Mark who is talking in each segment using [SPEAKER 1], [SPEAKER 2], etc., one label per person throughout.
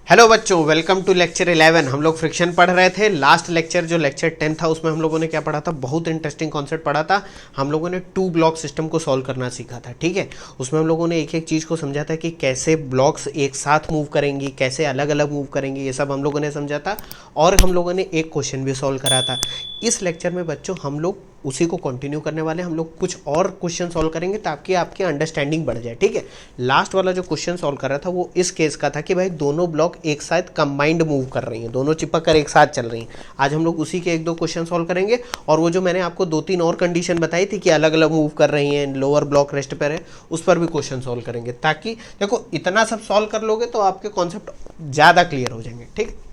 [SPEAKER 1] Hello बच्चों, welcome to lecture 11। हम लोग फ्रिक्शन पढ़ रहे थे। लास्ट लेक्चर जो लेक्चर 10 था उसमें हम लोगों ने क्या पढ़ा था, बहुत इंटरेस्टिंग कॉन्सेप्ट पढ़ा था। हम लोगों ने टू ब्लॉक सिस्टम को सॉल्व करना सीखा था, ठीक है। उसमें हम लोगों ने एक एक चीज़ को समझा था कि कैसे ब्लॉक्स एक साथ मूव करेंगी, कैसे अलग अलग मूव करेंगी, ये सब हम लोगों ने समझा था। और हम लोगों ने एक क्वेश्चन भी सॉल्व करा था। इस लेक्चर में बच्चों हम लोग उसी को कंटिन्यू करने वाले हैं। हम लोग कुछ और क्वेश्चन सॉल्व करेंगे ताकि आपकी अंडरस्टैंडिंग बढ़ जाए, ठीक है। लास्ट वाला जो क्वेश्चन सॉल्व कर रहा था वो इस केस का था कि भाई दोनों ब्लॉक एक साथ कंबाइंड मूव कर रही हैं, दोनों चिपक कर एक साथ चल रही हैं। आज हम लोग उसी के एक दो क्वेश्चन सॉल्व करेंगे। और वो जो मैंने आपको दो तीन और कंडीशन बताई थी कि अलग अलग मूव कर रही हैं, लोअर ब्लॉक रेस्ट पर है, उस पर भी क्वेश्चन सॉल्व करेंगे। ताकि देखो, इतना सब सॉल्व कर लोगे तो आपके कॉन्सेप्ट ज़्यादा क्लियर हो जाएंगे, ठीक है।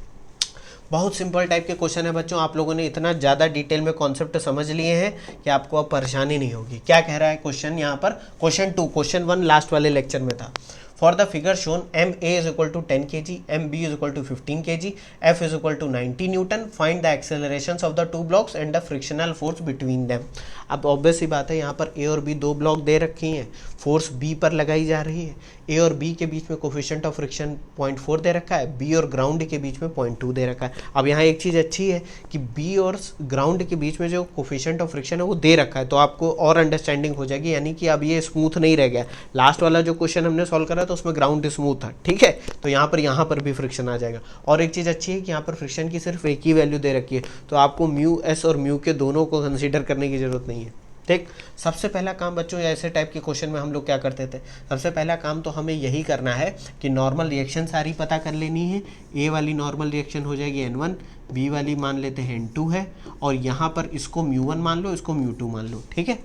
[SPEAKER 1] बहुत सिंपल टाइप के क्वेश्चन है बच्चों। आप लोगों ने इतना ज़्यादा डिटेल में कॉन्सेप्ट समझ लिए हैं कि आपको अब परेशानी नहीं होगी। क्या कह रहा है क्वेश्चन यहाँ पर, क्वेश्चन 2, क्वेश्चन 1 लास्ट वाले लेक्चर में था। For the figure shown M A is equal to 10 kg, M B is equal to 15 kg, F is equal to 90 newton, find the acceleration of the two blocks and the frictional force between them. अब obvious सी बात है, यहाँ पर ए और B दो block दे रखी हैं, फोर्स बी पर लगाई जा रही है। ए और बी के बीच में कोफिशिएंट ऑफ फ्रिक्शन 0.4 दे रखा है, बी और ग्राउंड के बीच में 0.2 दे रखा है। अब यहाँ एक चीज़ अच्छी है कि बी और ग्राउंड के बीच में जो कोफिशिएंट ऑफ फ्रिक्शन है वो दे रखा है, तो आपको और अंडरस्टैंडिंग हो जाएगी। यानी कि अब ये स्मूथ नहीं रह गया। लास्ट वाला जो क्वेश्चन हमने सॉल्व करा था उसमें ग्राउंड स्मूथ था, ठीक है। तो यहाँ पर भी फ्रिक्शन आ जाएगा। और एक चीज़ अच्छी है कि यहाँ पर फ्रिक्शन की सिर्फ एक ही वैल्यू दे रखी है, तो आपको म्यू एस और म्यू के दोनों को कंसिडर करने की जरूरत नहीं है, ठीक। सबसे पहला काम बच्चों, ऐसे टाइप के क्वेश्चन में हम लोग क्या करते थे, सबसे पहला काम तो हमें यही करना है कि नॉर्मल रिएक्शन सारी पता कर लेनी है। ए वाली नॉर्मल रिएक्शन हो जाएगी N1, बी वाली मान लेते हैं N2 है, और यहाँ पर इसको μ1 मान लो, इसको μ2 मान लो, ठीक है।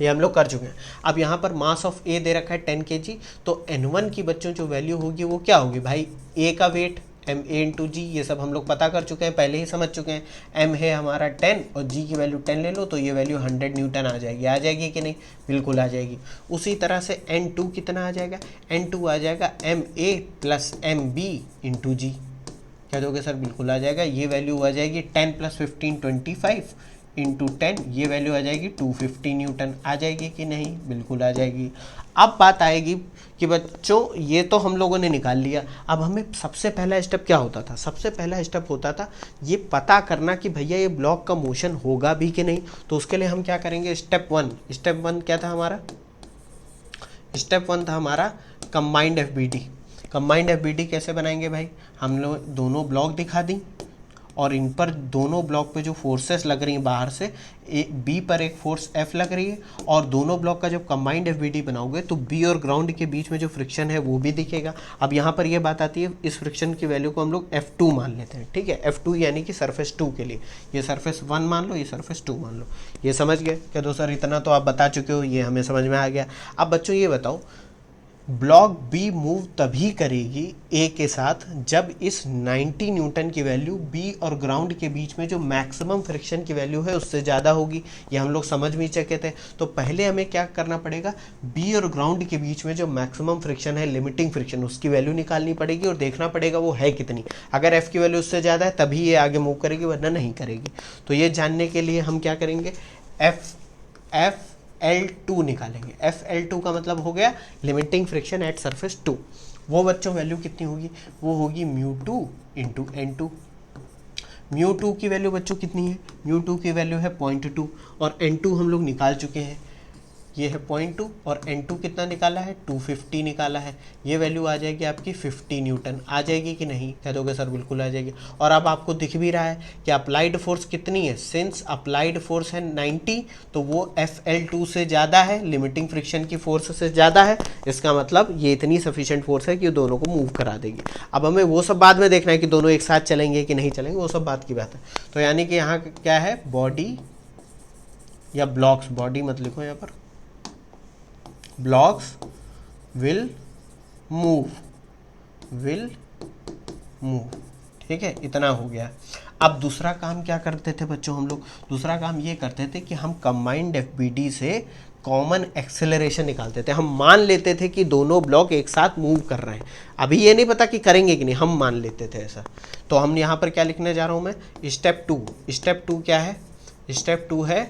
[SPEAKER 1] ये हम लोग कर चुके हैं। अब यहाँ पर मास ऑफ ए दे रखा है 10 kg, तो N1 की बच्चों जो वैल्यू होगी वो क्या होगी भाई, ए का वेट एम ए इंटू जी, ये सब हम लोग पता कर चुके हैं, पहले ही समझ चुके हैं। एम है हमारा 10 और जी की वैल्यू 10 ले लो, तो ये वैल्यू 100 न्यूटन आ जाएगी कि नहीं, बिल्कुल आ जाएगी। उसी तरह से N2 कितना आ जाएगा, N2 आ जाएगा M A plus M B into G. क्या दोगे सर, बिल्कुल आ जाएगा। ये वैल्यू आ जाएगी 10 प्लस 15 25 इंटू 10, ये वैल्यू आ जाएगी 250 न्यूटन। आ जाएगी कि नहीं, बिल्कुल आ जाएगी। अब बात आएगी कि बच्चों ये तो हम लोगों ने निकाल लिया, अब हमें सबसे पहला स्टेप क्या होता था, सबसे पहला स्टेप होता था ये पता करना कि भैया ये ब्लॉक का मोशन होगा भी कि नहीं। तो उसके लिए हम क्या करेंगे, स्टेप वन क्या था हमारा, स्टेप वन था हमारा कंबाइंड एफबीडी। कंबाइंड एफबीडी कैसे बनाएंगे भाई, हम लोग दोनों ब्लॉक दिखा दी और इन पर दोनों ब्लॉक पे जो फोर्सेस लग रही हैं बाहर से, बी पर एक फोर्स एफ लग रही है, और दोनों ब्लॉक का जब कंबाइंड एफबीडी बनाओगे तो बी और ग्राउंड के बीच में जो फ्रिक्शन है वो भी दिखेगा। अब यहाँ पर ये बात आती है, इस फ्रिक्शन की वैल्यू को हम लोग F2 मान लेते हैं, ठीक है। F2 यानी कि सरफेस 2 के लिए, ये सरफेस 1 मान लो, ये सरफेस 2 मान लो। ये समझ गए क्या दो सर, इतना तो आप बता चुके हो, ये हमें समझ में आ गया। अब बच्चों ये बताओ, ब्लॉक बी मूव तभी करेगी ए के साथ जब इस 90 न्यूटन की वैल्यू बी और ग्राउंड के बीच में जो मैक्सिमम फ्रिक्शन की वैल्यू है उससे ज़्यादा होगी। ये हम लोग समझ भी चुके थे। तो पहले हमें क्या करना पड़ेगा, बी और ग्राउंड के बीच में जो मैक्सिमम फ्रिक्शन है, लिमिटिंग फ्रिक्शन, उसकी वैल्यू निकालनी पड़ेगी और देखना पड़ेगा वो है कितनी। अगर एफ की वैल्यू उससे ज़्यादा है तभी ये आगे मूव करेगी, वरना नहीं करेगी। तो ये जानने के लिए हम क्या करेंगे, एफ L2 निकालेंगे। FL2 का मतलब हो गया लिमिटिंग फ्रिक्शन एट सरफेस 2। वो बच्चों वैल्यू कितनी होगी, वो होगी μ2 इंटू N2। μ2 की वैल्यू बच्चों कितनी है, μ2 की वैल्यू है 0.2 और N2 हम लोग निकाल चुके हैं, ये है 0.2 और N2 कितना निकाला है, 250 निकाला है। ये वैल्यू आ जाएगी आपकी 50 न्यूटन। आ जाएगी कि नहीं, कह दोगे सर बिल्कुल आ जाएगी। और अब आपको दिख भी रहा है कि अप्लाइड फोर्स कितनी है, सिंस अप्लाइड फोर्स है 90 तो वो FL2 से ज़्यादा है, लिमिटिंग फ्रिक्शन की फोर्स से ज़्यादा है। इसका मतलब ये इतनी सफिशिएंट फोर्स है कि ये दोनों को मूव करा देगी। अब हमें वो सब बाद में देखना है कि दोनों एक साथ चलेंगे कि नहीं चलेंगे, वो सब बात की बात है। तो यानी कि यहाँ क्या है, बॉडी या ब्लॉक्स, बॉडी मत लिखो यहाँ पर, ब्लॉक्स विल मूव, ठीक है। इतना हो गया। अब दूसरा काम क्या करते थे बच्चों हम लोग, दूसरा काम ये करते थे कि हम कंबाइंड एफबीडी से कॉमन एक्सेलरेशन निकालते थे। हम मान लेते थे कि दोनों ब्लॉक एक साथ मूव कर रहे हैं, अभी ये नहीं पता कि करेंगे कि नहीं, हम मान लेते थे ऐसा। तो हम यहाँ पर क्या लिखने जा रहा हूँ मैं, स्टेप टू क्या है, स्टेप 2 है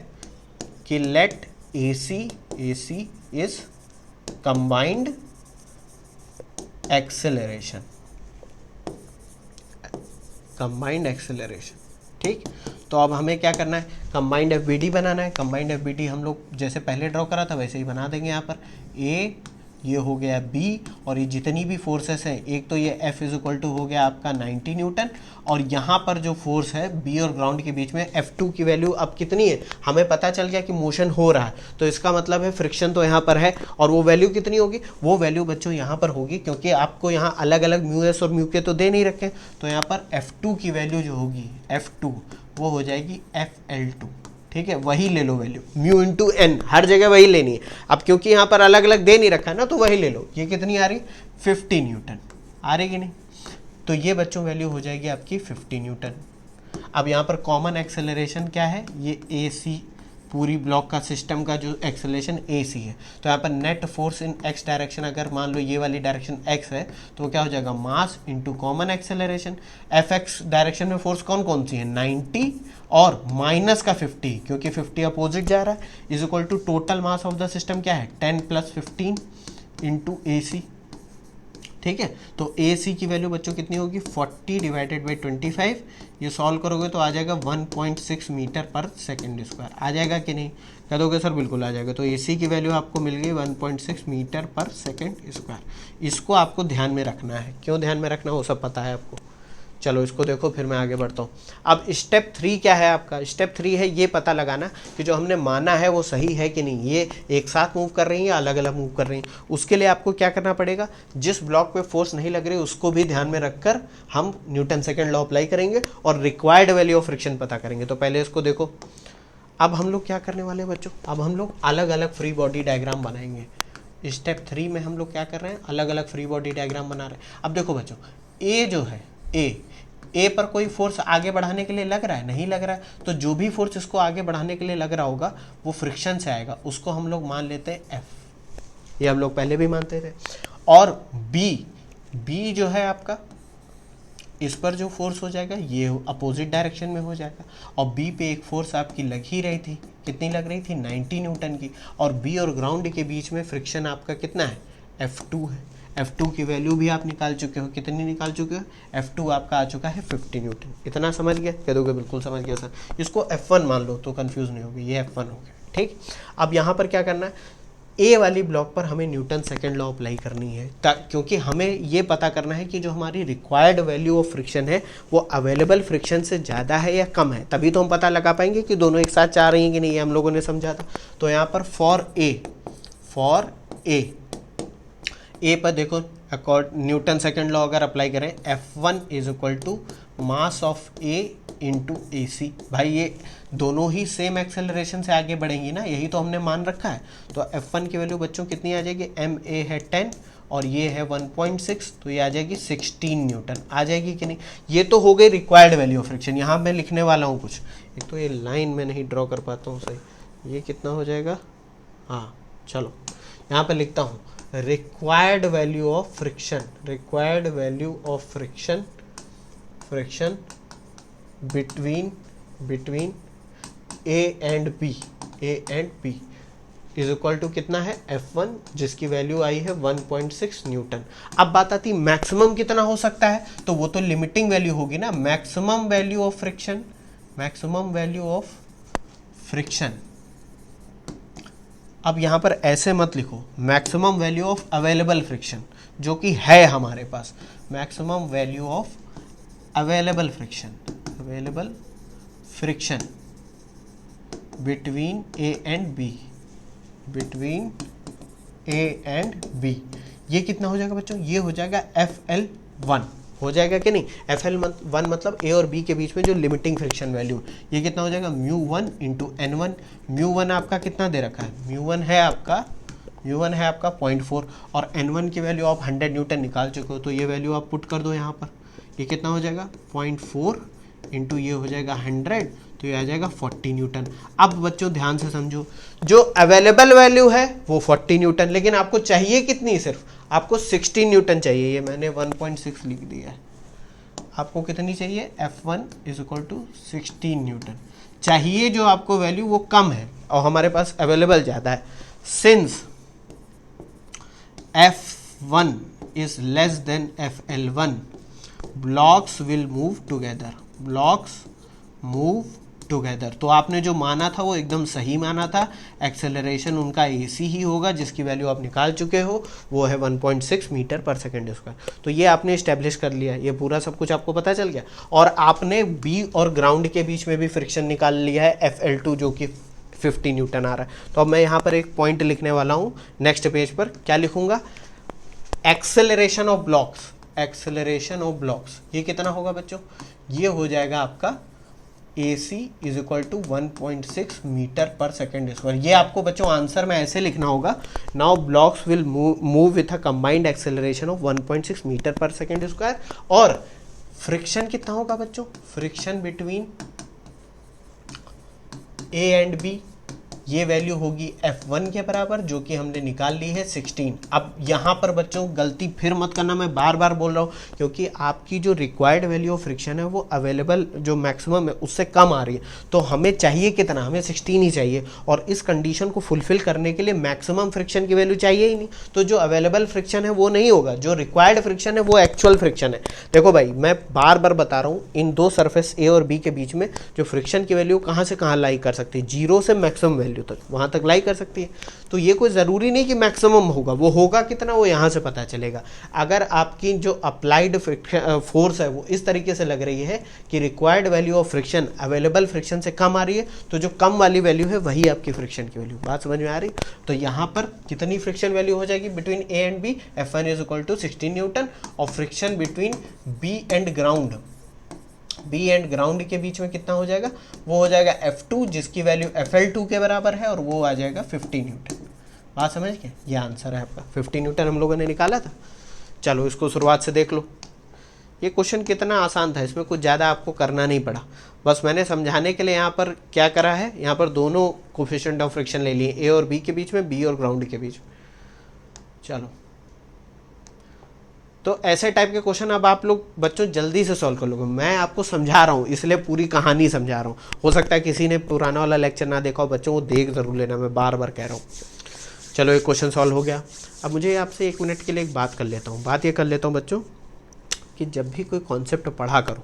[SPEAKER 1] कि let AC is combined acceleration, combined acceleration. ठीक, तो अब हमें क्या करना है, कंबाइंड एफबीडी बनाना है। कंबाइंड एफबीडी हम लोग जैसे पहले ड्रॉ करा था वैसे ही बना देंगे। यहाँ पर ए, ये हो गया बी, और ये जितनी भी फोर्सेस हैं, एक तो ये F इज इक्वल टू हो गया आपका 90 न्यूटन, और यहाँ पर जो फोर्स है बी और ग्राउंड के बीच में F2 की वैल्यू अब कितनी है, हमें पता चल गया कि मोशन हो रहा है, तो इसका मतलब है फ्रिक्शन तो यहाँ पर है, और वो वैल्यू कितनी होगी, वो वैल्यू बच्चों यहाँ पर होगी, क्योंकि आपको यहाँ अलग अलग म्यू एस और म्यू के तो दे नहीं रखे, तो यहाँ पर F2 की वैल्यू जो होगी F2 वो हो जाएगी FL2। ठीक है, वही ले लो वैल्यू, म्यू इंटू एन, हर जगह वही लेनी है। अब क्योंकि यहाँ पर अलग अलग दे नहीं रखा है ना, तो वही ले लो। ये कितनी आ रही, 50 न्यूटन आ रही कि नहीं, तो ये बच्चों वैल्यू हो जाएगी आपकी 50 न्यूटन। अब यहाँ पर कॉमन एक्सेलरेशन क्या है, ये ए सी, पूरी ब्लॉक का सिस्टम का जो एक्सेलरेशन ए सी है, तो यहाँ पर net force in x direction, अगर मान लो ये वाली डायरेक्शन एक्स है, तो क्या हो जाएगा, mass into common acceleration. F x direction में फोर्स कौन कौन सी है, 90 और माइनस का 50, क्योंकि 50 अपोजिट जा रहा है, is equal to total mass of the system क्या है, 10 + 15 इंटू ए सी। ठीक है, तो ए सी की वैल्यू बच्चों कितनी होगी, 40 डिवाइडेड बाई 25, ये सॉल्व करोगे तो आ जाएगा 1.6 मीटर पर सेकेंड स्क्वायर। आ जाएगा कि नहीं, कह दोगे सर बिल्कुल आ जाएगा। तो ए सी की वैल्यू आपको मिल गई 1.6 मीटर पर सेकेंड स्क्वायर। इसको आपको ध्यान में रखना है, क्यों ध्यान में रखना, वो सब पता है आपको। चलो इसको देखो, फिर मैं आगे बढ़ता हूँ। अब स्टेप 3 क्या है आपका, स्टेप 3 है ये पता लगाना कि जो हमने माना है वो सही है कि नहीं, ये एक साथ मूव कर रही हैं या अलग अलग मूव कर रही हैं। उसके लिए आपको क्या करना पड़ेगा, जिस ब्लॉक पे फोर्स नहीं लग रही उसको भी ध्यान में रखकर हम न्यूटन सेकेंड लॉ अप्लाई करेंगे और रिक्वायर्ड वैल्यू ऑफ फ्रिक्शन पता करेंगे। तो पहले इसको देखो, अब हम लोग क्या करने वाले हैं बच्चों, अब हम लोग अलग अलग फ्री बॉडी डायग्राम बनाएंगे। स्टेप 3 में हम लोग क्या कर रहे हैं, अलग अलग फ्री बॉडी डायग्राम बना रहे हैं। अब देखो बच्चों, ए जो है, ए पर कोई फोर्स आगे बढ़ाने के लिए लग रहा है, नहीं लग रहा है, तो जो भी फोर्स इसको आगे बढ़ाने के लिए लग रहा होगा वो फ्रिक्शन से आएगा, उसको हम लोग मान लेते हैं एफ। ये हम लोग पहले भी मानते थे। और बी जो है आपका, इस पर जो फोर्स हो जाएगा ये अपोजिट डायरेक्शन में हो जाएगा, और बी पे एक फोर्स आपकी लग ही रही थी, कितनी लग रही थी, 90 न्यूटन की, और बी और ग्राउंड के बीच में फ्रिक्शन आपका कितना है, F2 है। F2 की वैल्यू भी आप निकाल चुके हो, कितनी निकाल चुके हो, F2 आपका आ चुका है 50 न्यूटन। इतना समझ गया, कह दोगे बिल्कुल समझ गया सर। इसको F1 मान लो तो कंफ्यूज नहीं होगी, ये F1 हो गया। ठीक, अब यहाँ पर क्या करना है, ए वाली ब्लॉक पर हमें न्यूटन सेकेंड लॉ अप्लाई करनी है, क्योंकि हमें ये पता करना है कि जो हमारी रिक्वायर्ड वैल्यू ऑफ फ्रिक्शन है वो अवेलेबल फ्रिक्शन से ज़्यादा है या कम है, तभी तो हम पता लगा पाएंगे कि दोनों एक साथ चाह रही हैं कि नहीं, ये हम लोगों ने समझा था। तो यहाँ पर फॉर ए पर देखो, न्यूटन सेकेंड लॉ अगर अप्लाई करें, F1 is equal to mass of A into A C. भाई ये दोनों ही सेम एक्सेलरेशन से आगे बढ़ेंगी ना, यही तो हमने मान रखा है। तो F1 की वैल्यू बच्चों कितनी आ जाएगी, MA है 10 और ये है 1.6, तो ये आ जाएगी 16 न्यूटन। आ जाएगी कि नहीं, ये तो हो गई रिक्वायर्ड वैल्यू ऑफ फ्रिक्शन। यहाँ मैं लिखने वाला हूँ कुछ, एक तो ये लाइन में नहीं ड्रॉ कर पाता हूँ सही, ये कितना हो जाएगा, हाँ चलो यहाँ पर लिखता हूँ, required value of friction, required value of friction between A and B is equal to कितना है, F1, जिसकी वैल्यू आई है 1.6 न्यूटन। अब बात आती मैक्सिमम कितना हो सकता है, तो वो तो लिमिटिंग वैल्यू होगी ना, maximum value of friction, maximum value of friction. अब यहाँ पर ऐसे मत लिखो, maximum value of available friction, जो कि है हमारे पास, maximum value of available friction between A and B, ये कितना हो जाएगा बच्चों, ये हो जाएगा FL1, हो जाएगा कि नहीं। FL1 मतलब ए और बी के बीच में जो लिमिटिंग फ्रिक्शन वैल्यू, ये कितना हो जाएगा, μ1 इंटू N1। μ1 आपका कितना दे रखा है, μ1 है आपका 0.4, और N1 की वैल्यू आप 100 न्यूटन निकाल चुके हो, तो ये वैल्यू आप पुट कर दो यहाँ पर, ये कितना हो जाएगा 0.4 इंटू ये हो जाएगा 100, तो ये आ जाएगा 40 न्यूटन। अब बच्चों ध्यान से समझो, जो अवेलेबल वैल्यू है वो 40 न्यूटन, लेकिन आपको चाहिए कितनी, सिर्फ आपको 16 न्यूटन चाहिए, ये मैंने 1.6 लिख दिया है। आपको कितनी चाहिए, F1 is equal to 16 Newton चाहिए, जो आपको वैल्यू वो कम है और हमारे पास अवेलेबल ज़्यादा है। Since F1 is less then FL1 blocks will move together, blocks move together. तो आपने जो माना था वो एकदम सही माना था, एक्सेलरेशन उनका AC ही होगा, जिसकी वैल्यू आप निकाल चुके हो, वो है 1.6 मीटर पर सेकेंड स्क्वायर। तो ये आपने इस्टेब्लिश कर लिया, ये पूरा सब कुछ आपको पता चल गया। और आपने बी और ग्राउंड के बीच में भी फ्रिक्शन निकाल लिया है FL2 जो कि 50 न्यूटन आ रहा है। तो अब मैं यहाँ पर एक पॉइंट लिखने वाला हूँ नेक्स्ट पेज पर, क्या लिखूंगा, acceleration of blocks, acceleration of blocks ये कितना होगा बच्चों, ये हो जाएगा आपका AC is equal to 1.6 metre per second square. ये आपको बच्चों आंसर में ऐसे लिखना होगा, now blocks will move with a combined acceleration of 1.6 metre per second square. और फ्रिक्शन कितना होगा बच्चों, friction between A and B, ये वैल्यू होगी F1 के बराबर, जो कि हमने निकाल ली है 16। अब यहाँ पर बच्चों गलती फिर मत करना, मैं बार बार बोल रहा हूँ, क्योंकि आपकी जो रिक्वायर्ड वैल्यू ऑफ फ्रिक्शन है वो अवेलेबल जो मैक्सिमम है उससे कम आ रही है। तो हमें चाहिए कितना, हमें 16 ही चाहिए, और इस कंडीशन को फुलफिल करने के लिए मैक्सिमम फ्रिक्शन की वैल्यू चाहिए ही नहीं। तो जो अवेलेबल फ्रिक्शन है वो नहीं होगा, जो रिक्वायर्ड फ्रिक्शन है वो एक्चुअल फ्रिक्शन है। देखो भाई मैं बार बार बता रहा हूँ, इन दो सरफेस A और B के बीच में जो फ्रिक्शन की वैल्यू कहाँ से कहाँ लाई कर सकती है, 0 से मैक्सिमम वैल्यू तक, वहां तक लाई कर सकती है। तो ये कोई जरूरी नहीं कि मैक्सिमम होगा, वो होगा कितना वो यहां से पता चलेगा। अगर आपकी जो अप्लाइड फोर्स है वो इस तरीके से लग रही है कि required value of friction available friction से कम आ रही है, तो जो कम वाली वैल्यू है वही आपकी फ्रिक्शन की वैल्यू। बात समझ में आ रही। तो यहां पर कितनी फ्रिक्शन वैल्यू हो जाएगी between A and B, F1 is equal to 16 newton, और friction between B and ground, B and ground के बीच में कितना हो जाएगा, वो हो जाएगा F2, जिसकी वैल्यू FL2 के बराबर है, और वो आ जाएगा 50 न्यूटन। बात समझ गए, ये आंसर है आपका, 50 न्यूटन हम लोगों ने निकाला था। चलो इसको शुरुआत से देख लो। ये क्वेश्चन कितना आसान था, इसमें कुछ ज़्यादा आपको करना नहीं पड़ा, बस मैंने समझाने के लिए यहाँ पर क्या करा है, यहाँ पर दोनों कोफिशिएंट ऑफ फ्रिक्शन ले लिए, A और B के बीच में, B और ग्राउंड के बीच में। चलो तो ऐसे टाइप के क्वेश्चन अब आप लोग बच्चों जल्दी से सॉल्व कर लोगे। मैं आपको समझा रहा हूँ इसलिए पूरी कहानी समझा रहा हूँ, हो सकता है किसी ने पुराना वाला लेक्चर ना देखा हो, बच्चों वो देख जरूर लेना, मैं बार बार कह रहा हूँ। चलो एक क्वेश्चन सॉल्व हो गया। अब मुझे आपसे 1 मिनट के लिए एक बात कर लेता हूँ। बात ये कर लेता हूँ बच्चों कि जब भी कोई कॉन्सेप्ट पढ़ा करो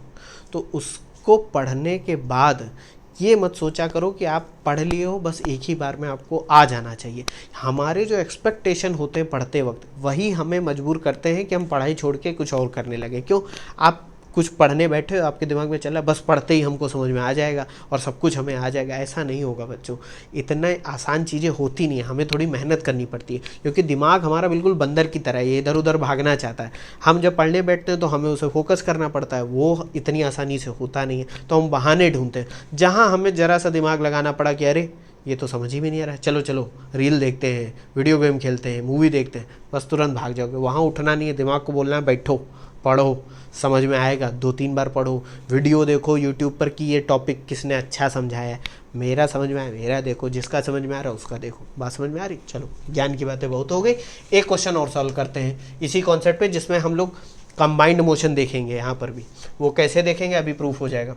[SPEAKER 1] तो उसको पढ़ने के बाद ये मत सोचा करो कि आप पढ़ लिए हो बस एक ही बार में आपको आ जाना चाहिए। हमारे जो एक्सपेक्टेशन होते हैं पढ़ते वक्त, वही हमें मजबूर करते हैं कि हम पढ़ाई छोड़ के कुछ और करने लगे। क्यों, आप कुछ पढ़ने बैठे हो, आपके दिमाग में चला बस पढ़ते ही हमको समझ में आ जाएगा और सब कुछ हमें आ जाएगा, ऐसा नहीं होगा बच्चों। इतना आसान चीज़ें होती नहीं है, हमें थोड़ी मेहनत करनी पड़ती है, क्योंकि दिमाग हमारा बिल्कुल बंदर की तरह है, ये इधर उधर भागना चाहता है। हम जब पढ़ने बैठते हैं तो हमें उसे फोकस करना पड़ता है, वो इतनी आसानी से होता नहीं है, तो हम बहाने ढूंढते हैं। जहाँ हमें ज़रा सा दिमाग लगाना पड़ा कि अरे ये तो समझ ही में नहीं आ रहा है, चलो चलो रील देखते हैं, वीडियो गेम खेलते हैं, मूवी देखते हैं, बस तुरंत भाग जाओगे। वहाँ उठना नहीं है, दिमाग को बोलना है बैठो पढ़ो, समझ में आएगा, 2-3 बार पढ़ो, वीडियो देखो यूट्यूब पर कि ये टॉपिक किसने अच्छा समझाया है, मेरा समझ में आया मेरा देखो, जिसका समझ में आ रहा है उसका देखो। बात समझ में आ रही। चलो ज्ञान की बातें बहुत हो गई, एक क्वेश्चन और सॉल्व करते हैं इसी कॉन्सेप्ट पे, जिसमें हम लोग कंबाइंड मोशन देखेंगे। यहाँ पर भी वो कैसे देखेंगे अभी प्रूफ हो जाएगा।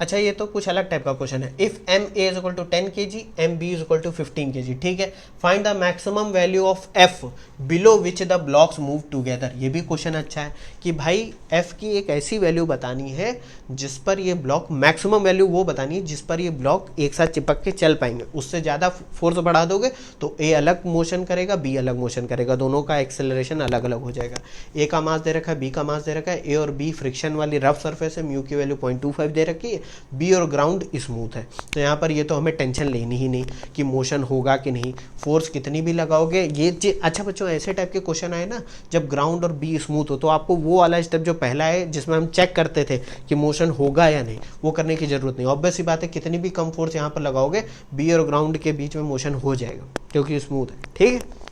[SPEAKER 1] अच्छा ये तो कुछ अलग टाइप का क्वेश्चन है। If M A is equal to 10 kg, M B is equal to 15 kg, ठीक है। Find the maximum value of F below which the blocks move together. ये भी क्वेश्चन अच्छा है कि भाई एफ की एक ऐसी वैल्यू बतानी है जिस पर ये ब्लॉक, मैक्सिमम वैल्यू वो बतानी है जिस पर ये ब्लॉक एक साथ चिपक के चल पाएंगे। उससे ज़्यादा फोर्स बढ़ा दोगे तो ए अलग मोशन करेगा, बी अलग मोशन करेगा, दोनों का एक्सेलरेशन अलग अलग हो जाएगा। ए का मास दे रखा है, बी का मास दे रखा है, ए और बी फ्रिक्शन वाली रफ सरफेस है, म्यू की वैल्यू 0.25 दे रखी है, बी और ग्राउंड स्मूथ है। तो यहाँ पर ये तो हमें टेंशन लेनी ही नहीं कि मोशन होगा कि नहीं, फोर्स कितनी भी लगाओगे ये चीज। अच्छा बच्चों ऐसे टाइप के क्वेश्चन आए ना जब ग्राउंड और बी स्मूथ हो, तो आपको वो वाला स्टेप जो पहला है जिसमें हम चेक करते थे कि मोशन होगा या नहीं, वो करने की जरूरत नहीं। ऑब्वियस सी बात है कितनी भी कम फोर्स यहाँ पर लगाओगे बी और ग्राउंड के बीच में मोशन हो जाएगा क्योंकि स्मूथ है, ठीक है।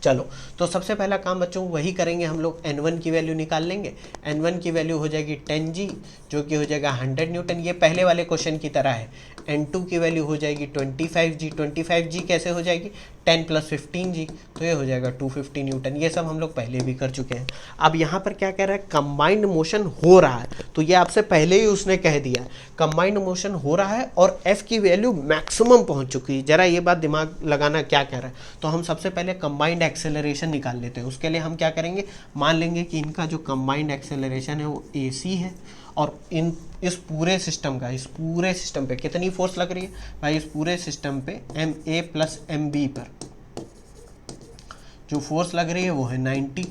[SPEAKER 1] चलो तो सबसे पहला काम बच्चों वही करेंगे हम लोग, N1 की वैल्यू निकाल लेंगे। N1 की वैल्यू हो जाएगी 10G जो कि हो जाएगा 100 न्यूटन, ये पहले वाले क्वेश्चन की तरह है। N2 की वैल्यू हो जाएगी 25G, 25G कैसे हो जाएगी 10 + 15G, तो ये हो जाएगा 250 न्यूटन। ये सब हम लोग पहले भी कर चुके हैं। अब यहाँ पर क्या कह रहा है, कंबाइंड मोशन हो रहा है, तो ये आपसे पहले ही उसने कह दिया कंबाइंड मोशन हो रहा है और F की वैल्यू मैक्सिमम पहुँच चुकी है। जरा ये बात दिमाग लगाना क्या कह रहा है, तो हम सबसे पहले कंबाइंड एक्सेलरेशन निकाल लेते हैं। उसके लिए हम क्या करेंगे, मान लेंगे कि इनका जो कंबाइंड एक्सेलरेशन है वो AC है, और इस पूरे सिस्टम पे कितनी फोर्स लग रही है भाई, इस पूरे सिस्टम पे MA प्लस MB पर जो फोर्स लग रही है वो है 90।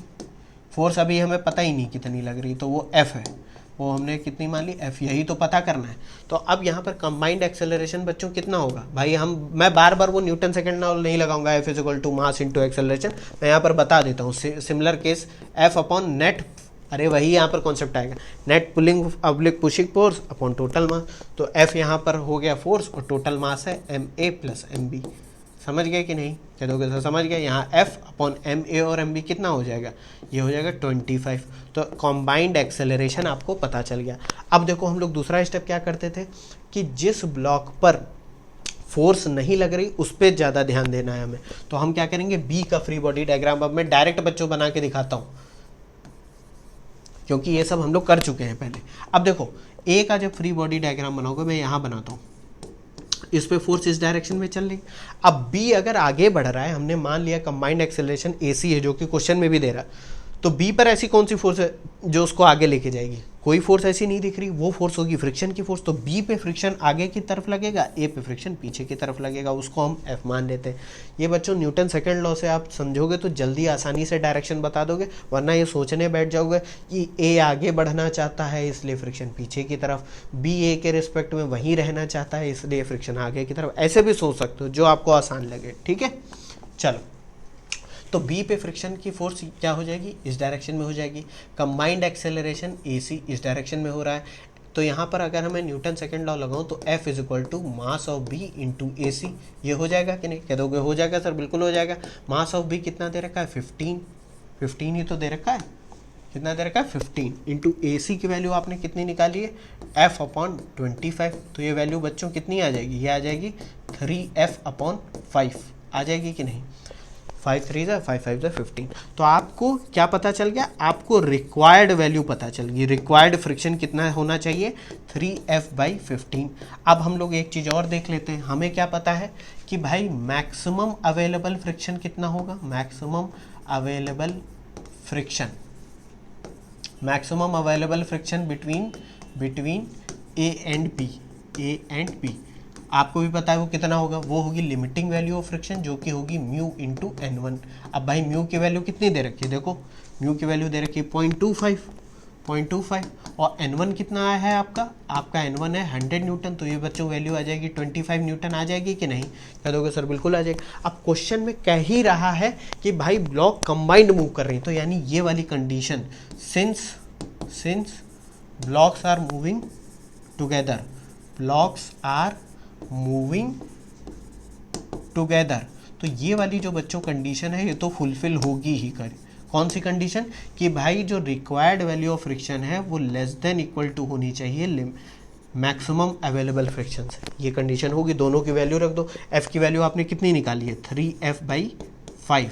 [SPEAKER 1] फोर्स अभी हमें पता ही नहीं कितनी लग रही, तो वो F है, वो हमने कितनी मान ली F, यही तो पता करना है। तो अब यहाँ पर कंबाइंड एक्सेलरेशन बच्चों कितना होगा भाई, मैं बार बार वो न्यूटन सेकेंड लॉ नहीं लगाऊंगा, F is equal to mass into acceleration, मैं यहाँ पर बता देता हूँ similar case, F upon net, अरे वही यहाँ पर कॉन्सेप्ट आएगा, net pulling oblique pushing force upon total mass. तो F यहाँ पर हो गया फोर्स और टोटल मास है MA प्लस MB। समझ गए कि नहीं, कह दोगे सर समझ गए। यहाँ F अपॉन MA और MB कितना हो जाएगा, ये हो जाएगा 25। तो कॉम्बाइंड एक्सेलरेशन आपको पता चल गया। अब देखो हम लोग दूसरा स्टेप क्या करते थे कि जिस ब्लॉक पर फोर्स नहीं लग रही उस पर ज़्यादा ध्यान देना है हमें, तो हम क्या करेंगे, B का फ्री बॉडी डायग्राम अब मैं डायरेक्ट बच्चों बना के दिखाता हूँ, क्योंकि ये सब हम लोग कर चुके हैं पहले। अब देखो A का जब फ्री बॉडी डायग्राम बनाओगे, मैं यहाँ बनाता हूँ, इस पे फोर्स इस डायरेक्शन में चल रही। अब B अगर आगे बढ़ रहा है, हमने मान लिया कंबाइंड एक्सेलरेशन AC है जो कि क्वेश्चन में भी दे रहा है, तो B पर ऐसी कौन सी फोर्स है जो उसको आगे लेके जाएगी, कोई फोर्स ऐसी नहीं दिख रही, वो फोर्स होगी फ्रिक्शन की फोर्स। तो B पे फ्रिक्शन आगे की तरफ लगेगा, A पे फ्रिक्शन पीछे की तरफ लगेगा, उसको हम F मान लेते हैं। ये बच्चों न्यूटन सेकंड लॉ से आप समझोगे तो जल्दी आसानी से डायरेक्शन बता दोगे, वरना ये सोचने बैठ जाओगे कि A आगे बढ़ना चाहता है इसलिए फ्रिक्शन पीछे की तरफ, B A के रिस्पेक्ट में वहीं रहना चाहता है इसलिए फ्रिक्शन आगे की तरफ, ऐसे भी सोच सकते हो जो आपको आसान लगे। ठीक है, चलो, तो B पे फ्रिक्शन की फोर्स क्या हो जाएगी, इस डायरेक्शन में हो जाएगी। कंबाइंड एक्सेलरेशन AC इस डायरेक्शन में हो रहा है, तो यहाँ पर अगर हमें न्यूटन सेकंड लॉ लगाऊं तो F is equal to mass of B into AC, ये हो जाएगा कि नहीं, कह दोगे हो जाएगा सर, बिल्कुल हो जाएगा। मास ऑफ B कितना दे रखा है, 15 ही तो दे रखा है, कितना दे रखा है 15, इंटू AC की वैल्यू आपने कितनी निकाली है, F अपॉन 25। तो ये वैल्यू बच्चों कितनी आ जाएगी, ये आ जाएगी 3F अपॉन 5 आ जाएगी कि नहीं, 5 3 ज़ा 5 5 ज़ा 15। तो आपको क्या पता चल गया, आपको रिक्वायर्ड वैल्यू पता चल गई, रिक्वायर्ड फ्रिक्शन कितना होना चाहिए, 3F/15। अब हम लोग एक चीज़ और देख लेते हैं, हमें क्या पता है कि भाई मैक्सिमम अवेलेबल फ्रिक्शन कितना होगा, maximum available friction between A and B, आपको भी पता है वो कितना होगा, वो होगी लिमिटिंग वैल्यू ऑफ फ्रिक्शन जो कि होगी म्यू इंटू N1। अब भाई म्यू की वैल्यू कितनी दे रखी है, देखो म्यू की वैल्यू दे रखी है 0.25 और N1 कितना आया है आपका N1 है 100 न्यूटन, तो ये बच्चों वैल्यू आ जाएगी 25 न्यूटन आ जाएगी कि नहीं, कह दोगे सर बिल्कुल आ जाएगी। अब क्वेश्चन में कह ही रहा है कि भाई ब्लॉक कंबाइंड मूव कर रही है, तो यानी ये वाली condition, since blocks are moving together, तो ये वाली जो बच्चों कंडीशन है ये तो फुलफिल होगी ही। कौन सी कंडीशन, कि भाई जो रिक्वायर्ड वैल्यू ऑफ फ्रिक्शन है वो लेस देन इक्वल टू होनी चाहिए मैक्सिमम अवेलेबल फ्रिक्शन से, ये कंडीशन होगी। दोनों की वैल्यू रख दो, F की वैल्यू आपने कितनी निकाली है 3F/5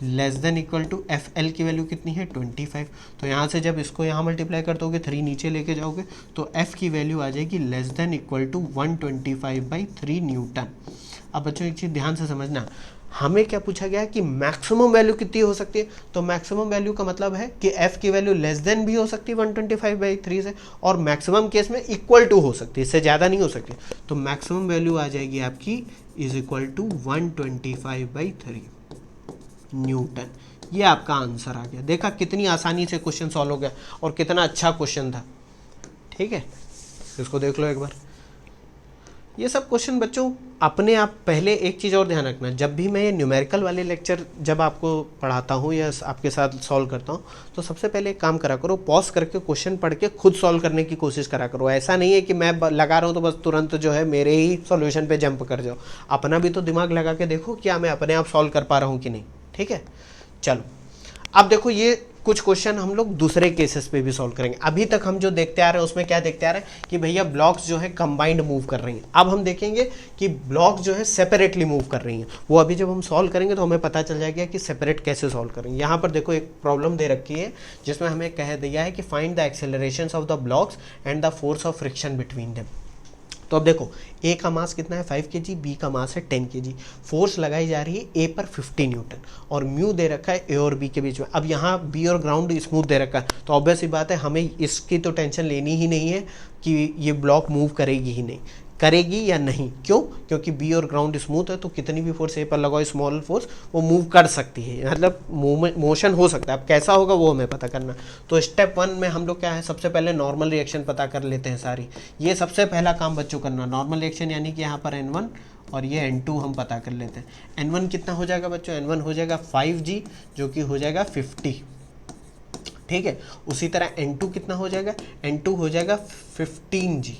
[SPEAKER 1] less than equal to FL की वैल्यू कितनी है 25। तो यहाँ से जब इसको यहाँ मल्टीप्लाई कर दोगे 3 नीचे लेके जाओगे तो F की वैल्यू आ जाएगी less than equal to 125/3 newton. अब बच्चों एक चीज़ ध्यान से समझना, हमें क्या पूछा गया है कि मैक्सिमम वैल्यू कितनी हो सकती है, तो मैक्सिमम वैल्यू का मतलब है कि F की वैल्यू लेस देन भी हो सकती है 125/3 से, और मैक्सिमम केस में इक्वल टू हो सकती है, इससे ज़्यादा नहीं हो सकती। तो मैक्सिमम वैल्यू आ जाएगी आपकी इज इक्वल टू 125/3 न्यूटन। ये आपका आंसर आ गया, देखा कितनी आसानी से क्वेश्चन सॉल्व हो गया और कितना अच्छा क्वेश्चन था। ठीक है, इसको देख लो एक बार। ये सब क्वेश्चन बच्चों अपने आप, पहले एक चीज़ और ध्यान रखना, जब भी मैं ये न्यूमेरिकल वाले लेक्चर जब आपको पढ़ाता हूँ या आपके साथ सॉल्व करता हूँ, तो सबसे पहले एक काम करा करो, पॉज करके क्वेश्चन पढ़ के खुद सॉल्व करने की कोशिश करा करो। ऐसा नहीं है कि मैं लगा रहा हूँ तो बस तुरंत जो है मेरे ही सॉल्यूशन पे जंप कर जाओ, अपना भी तो दिमाग लगा के देखो क्या मैं अपने आप सॉल्व कर पा रहा हूँ कि नहीं। ठीक है, चलो अब देखो ये कुछ क्वेश्चन हम लोग दूसरे केसेस पे भी सॉल्व करेंगे। अभी तक हम जो देखते आ रहे हैं उसमें क्या देखते आ रहे हैं कि भैया ब्लॉक्स जो है कंबाइंड मूव कर रही हैं। अब हम देखेंगे कि ब्लॉक्स जो है सेपरेटली मूव कर रही हैं, वो अभी जब हम सॉल्व करेंगे तो हमें पता चल जाएगा कि सेपरेट कैसे सॉल्व करेंगे। यहाँ पर देखो एक प्रॉब्लम दे रखी है जिसमें हमें कह दिया है कि find the accelerations of the blocks and the force of friction between them. तो अब देखो ए का मास कितना है 5 kg, बी का मास है 10 kg, फोर्स लगाई जा रही है ए पर 50 न्यूटन और म्यू दे रखा है ए और बी के बीच में। अब यहाँ बी और ग्राउंड स्मूथ दे रखा है, तो ऑब्वियस सी बात है हमें इसकी तो टेंशन लेनी ही नहीं है कि ये ब्लॉक मूव करेगी ही नहीं, करेगी या नहीं। क्यों? क्योंकि बी और ग्राउंड स्मूथ है, तो कितनी भी फोर्स ए पर लगाओ स्मॉल फोर्स वो मूव कर सकती है, मतलब मोशन हो सकता है। अब कैसा होगा वो हमें पता करना। तो स्टेप 1 में हम लोग क्या है, सबसे पहले नॉर्मल रिएक्शन पता कर लेते हैं सारी। ये सबसे पहला काम बच्चों करना, नॉर्मल रिएक्शन यानी कि यहाँ पर N1 और ये N2 हम पता कर लेते हैं। N1 कितना हो जाएगा बच्चों? N1 हो जाएगा 5G जो कि हो जाएगा 50, ठीक है। उसी तरह N2 कितना हो जाएगा? N2 हो जाएगा 15G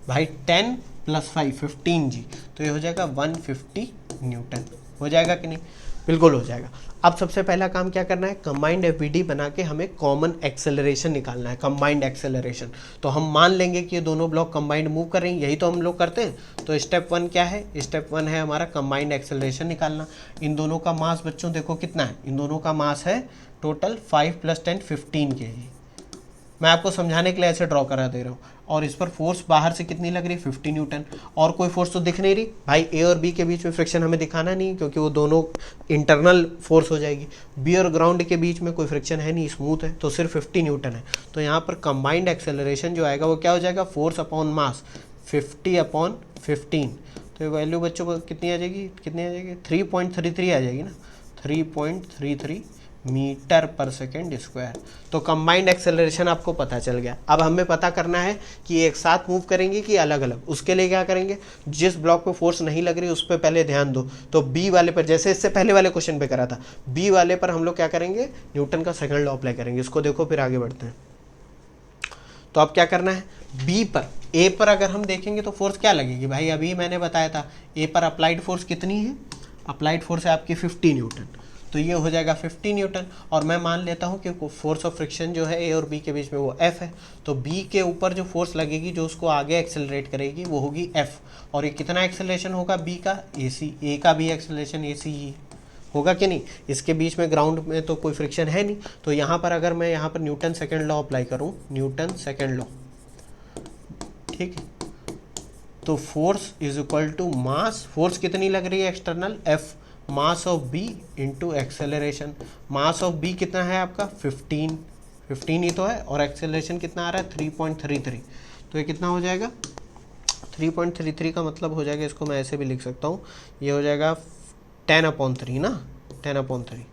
[SPEAKER 1] भाई, 10 + 5 15G, तो ये हो जाएगा 150 न्यूटन। हो जाएगा कि नहीं? बिल्कुल हो जाएगा। अब सबसे पहला काम क्या करना है, कंबाइंड एफबीडी बना के हमें कॉमन एक्सेलरेशन निकालना है, कंबाइंड एक्सेलरेशन। तो हम मान लेंगे कि ये दोनों ब्लॉक कंबाइंड मूव कर रही हैं, यही तो हम लोग करते हैं। तो स्टेप 1 क्या है? स्टेप 1 है हमारा कंबाइंड एक्सेलरेशन निकालना। इन दोनों का मास बच्चों देखो कितना है, इन दोनों का मास है टोटल 5 + 10 15 kg। मैं आपको समझाने के लिए ऐसे ड्रॉ करा दे रहा हूँ। और इस पर फोर्स बाहर से कितनी लग रही है? 50 न्यूटन। और कोई फोर्स तो दिख नहीं रही भाई, ए और बी के बीच में फ्रिक्शन हमें दिखाना नहीं, क्योंकि वो दोनों इंटरनल फोर्स हो जाएगी। बी और ग्राउंड के बीच में कोई फ्रिक्शन है नहीं, स्मूथ है, तो सिर्फ 50 न्यूटन है। तो यहाँ पर कंबाइंड एक्सेलरेशन जो आएगा वो क्या हो जाएगा? Force upon mass 50/15। तो ये वैल्यू बच्चों को कितनी आ जाएगी? 3.33 आ जाएगी ना, 3.33 मीटर/सेकंड²। तो कंबाइंड एक्सेलरेशन आपको पता चल गया। अब हमें पता करना है कि एक साथ मूव करेंगे कि अलग अलग। उसके लिए क्या करेंगे, जिस ब्लॉक पे फोर्स नहीं लग रही उस पर पहले ध्यान दो। तो बी वाले पर, जैसे इससे पहले वाले क्वेश्चन पे करा था, बी वाले पर हम लोग क्या करेंगे, न्यूटन का सेकंड लॉ अप्लाई करेंगे। इसको देखो फिर आगे बढ़ते हैं। तो अब क्या करना है, बी पर, ए पर अगर हम देखेंगे तो फोर्स क्या लगेगी भाई, अभी मैंने बताया था ए पर अप्लाइड फोर्स कितनी है, अप्लाइड फोर्स है आपकी 50 न्यूटन। तो ये हो जाएगा 50 न्यूटन। और मैं मान लेता हूँ कि फोर्स ऑफ फ्रिक्शन जो है ए और बी के बीच में वो F है। तो बी के ऊपर जो फोर्स लगेगी जो उसको आगे एक्सेलरेट करेगी वो होगी F। और ये कितना एक्सेलरेशन होगा बी का? AC। ए का भी एक्सेलरेशन AC ही होगा कि नहीं, इसके बीच में ग्राउंड में तो कोई फ्रिक्शन है नहीं। तो यहाँ पर अगर मैं यहाँ पर न्यूटन सेकेंड लॉ अप्लाई करूँ, न्यूटन सेकेंड लॉ, ठीक है, तो force is equal to mass, force कितनी लग रही है external? F, mass of B into acceleration. Mass of B कितना है आपका? 15 ही तो है, और एक्सेलरेशन कितना आ रहा है? 3.33। तो ये कितना हो जाएगा? 3.33 का मतलब हो जाएगा, इसको मैं ऐसे भी लिख सकता हूँ, ये हो जाएगा 10/3 ना, 10/3।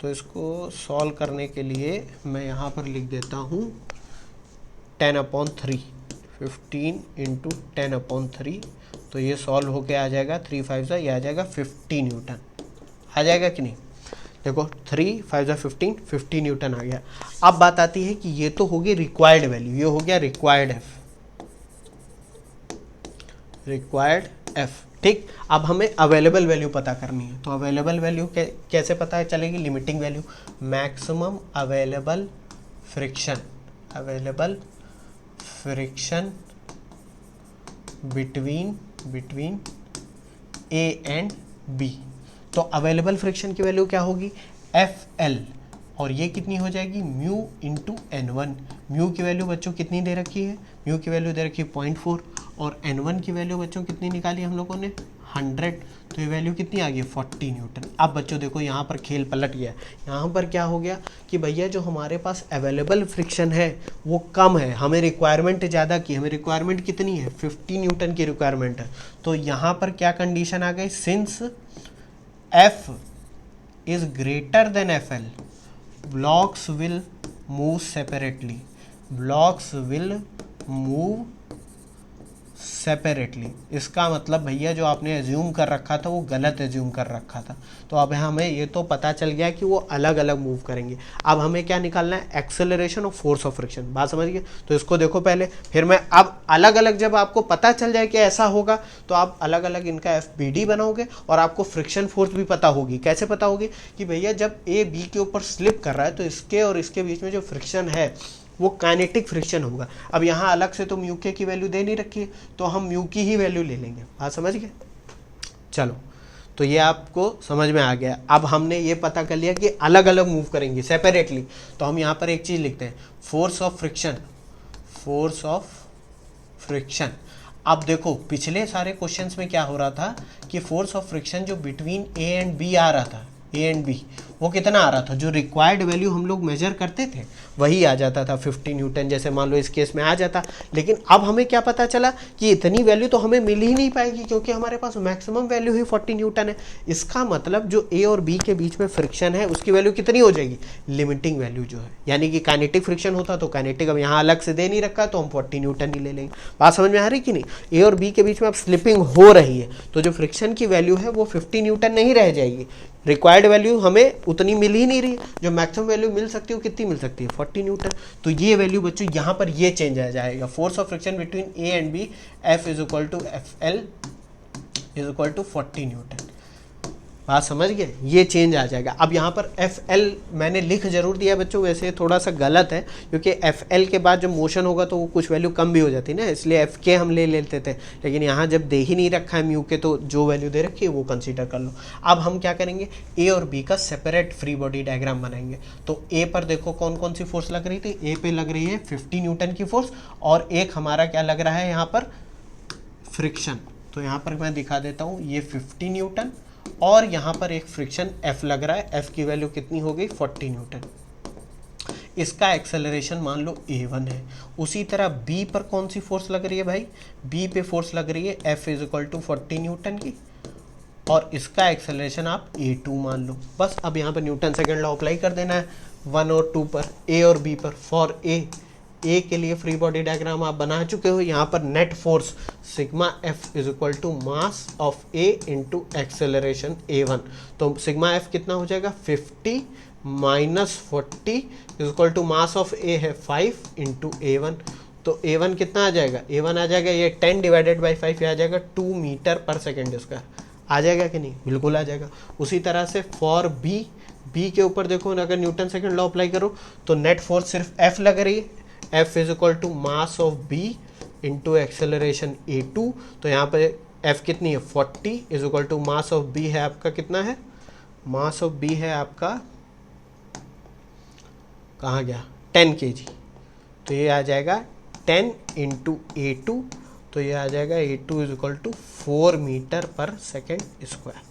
[SPEAKER 1] तो इसको सॉल्व करने के लिए मैं यहाँ पर लिख देता हूँ 10/3, 15 × 10/3। तो ये सॉल्व होके आ जाएगा 3 5 जा, ये आ जाएगा 50 न्यूटन। आ जाएगा कि नहीं? देखो 3 5 जा 15, 50 न्यूटन आ गया। अब बात आती है कि ये तो होगी रिक्वायर्ड वैल्यू, ये हो गया रिक्वायर्ड F, रिक्वायर्ड F, ठीक। अब हमें अवेलेबल वैल्यू पता करनी है। तो अवेलेबल वैल्यू कैसे पता चलेगी? Limiting value, maximum available friction, available friction between A and B. तो अवेलेबल फ्रिक्शन की वैल्यू क्या होगी? FL, और ये कितनी हो जाएगी? Mu into N1। म्यू की वैल्यू बच्चों कितनी दे रखी है? म्यू की वैल्यू दे रखी है 0.4, और N1 की वैल्यू बच्चों कितनी निकाली हम लोगों ने? 100। तो ये वैल्यू कितनी आ गई? 40 न्यूटन। अब बच्चों देखो यहाँ पर खेल पलट गया। यहाँ पर क्या हो गया कि भैया जो हमारे पास अवेलेबल फ्रिक्शन है वो कम है, हमें रिक्वायरमेंट ज़्यादा की, हमें रिक्वायरमेंट कितनी है? 50 न्यूटन की रिक्वायरमेंट है। तो यहाँ पर क्या कंडीशन आ गई? Since F is greater than FL, blocks will move separately, blocks will move separately. इसका मतलब भैया जो आपने एज्यूम कर रखा था वो गलत एज्यूम कर रखा था। तो अब हमें ये तो पता चल गया कि वो अलग अलग मूव करेंगे। अब हमें क्या निकालना है? एक्सेलरेशन और फोर्स ऑफ फ्रिक्शन। बात समझ गए? तो इसको देखो पहले, फिर मैं अब अलग अलग, जब आपको पता चल जाए कि ऐसा होगा तो आप अलग अलग इनका FBD बनाओगे, और आपको फ्रिक्शन फोर्स भी पता होगी। कैसे पता होगी? कि भैया जब ए बी के ऊपर स्लिप कर रहा है तो इसके और इसके बीच में जो फ्रिक्शन है वो काइनेटिक फ्रिक्शन होगा। अब यहाँ अलग से तो म्यू के की वैल्यू दे नहीं रखी है, तो हम म्यू की ही वैल्यू ले लेंगे। बात समझ गए? चलो, तो ये आपको समझ में आ गया। अब हमने ये पता कर लिया कि अलग अलग मूव करेंगे सेपरेटली। तो हम यहाँ पर एक चीज़ लिखते हैं, force of friction, force of friction. अब देखो पिछले सारे क्वेश्चंस में क्या हो रहा था कि फोर्स ऑफ फ्रिक्शन जो बिटवीन ए एंड बी आ रहा था, ए एंड बी, वो कितना आ रहा था, जो रिक्वायर्ड वैल्यू हम लोग मेजर करते थे वही आ जाता था 50 न्यूटन, जैसे मान लो इस केस में आ जाता। लेकिन अब हमें क्या पता चला कि इतनी वैल्यू तो हमें मिल ही नहीं पाएगी, क्योंकि हमारे पास मैक्सिमम वैल्यू ही 40 न्यूटन है। इसका मतलब जो ए और बी के बीच में फ्रिक्शन है उसकी वैल्यू कितनी हो जाएगी, लिमिटिंग वैल्यू जो है, यानी कि काइनेटिक फ्रिक्शन होता तो काइनेटिक, अब यहाँ अलग से दे नहीं रखा तो हम 40 न्यूटन ही ले लेंगे। बात समझ में आ रही कि नहीं? ए और बी के बीच में अब स्लिपिंग हो रही है तो जो फ्रिक्शन की वैल्यू है वो 50 न्यूटन नहीं रह जाएगी, रिक्वायर्ड वैल्यू हमें उतनी मिल ही नहीं रही, जो मैक्सिमम वैल्यू मिल सकती है वो कितनी मिल सकती है, 40 न्यूटन। तो ये वैल्यू बच्चों यहाँ पर ये चेंज आ जाएगा, force of friction between A and B F is equal to F L is equal to 40 newton. बात समझ गए, ये चेंज आ जाएगा। अब यहाँ पर एफ एल मैंने लिख जरूर दिया बच्चों, वैसे थोड़ा सा गलत है क्योंकि एफ एल के बाद जब मोशन होगा तो वो कुछ वैल्यू कम भी हो जाती है ना, इसलिए एफ के हम ले लेते थे, लेकिन यहाँ जब दे ही नहीं रखा है म्यू के तो जो वैल्यू दे रखी है वो कंसीडर कर लो। अब हम क्या करेंगे, ए और बी का सेपरेट फ्री बॉडी डायग्राम बनाएंगे। तो ए पर देखो कौन कौन सी फोर्स लग रही थी, ए पे लग रही है 50 न्यूटन की फोर्स, और एक हमारा क्या लग रहा है यहाँ पर, फ्रिक्शन। तो यहाँ पर मैं दिखा देता हूँ, ये 50 न्यूटन और यहाँ पर एक फ्रिक्शन F लग रहा है, F की वैल्यू कितनी हो गई 40 न्यूटन। इसका एक्सेलरेशन मान लो A1 है। उसी तरह B पर कौन सी फोर्स लग रही है भाई, B पे फोर्स लग रही है F is equal to 40 newton की, और इसका एक्सेलरेशन आप A2 मान लो। बस अब यहाँ पर न्यूटन सेकेंड लॉ अप्लाई कर देना है 1 और 2 पर, A और B पर। फॉर ए के लिए फ्री बॉडी डायग्राम आप बना चुके हो। यहाँ पर net force sigma F is equal to mass of A into acceleration A1। तो सिग्मा एफ कितना हो जाएगा, 50 minus 40 is equal to mass of A है 5 इंटू A1। तो A1 कितना आ जाएगा, A1 आ जाएगा ये 10 डिवाइडेड बाई 5, आ जाएगा 2 मीटर पर सेकेंड स्क्वायर। आ जाएगा कि नहीं, बिल्कुल आ जाएगा। उसी तरह से फॉर बी के ऊपर देखो ना, अगर न्यूटन सेकेंड लॉ अप्लाई करो तो नेट फोर्स सिर्फ एफ लग रही है, F is equal to mass of B into acceleration A2। तो यहाँ पे F कितनी है 40 is equal to mass of B है आपका कितना है, मास ऑफ B है आपका कहाँ गया 10 kg। तो ये आ जाएगा 10 इंटू A2, तो ये आ जाएगा A2 is equal to 4 metre per second square.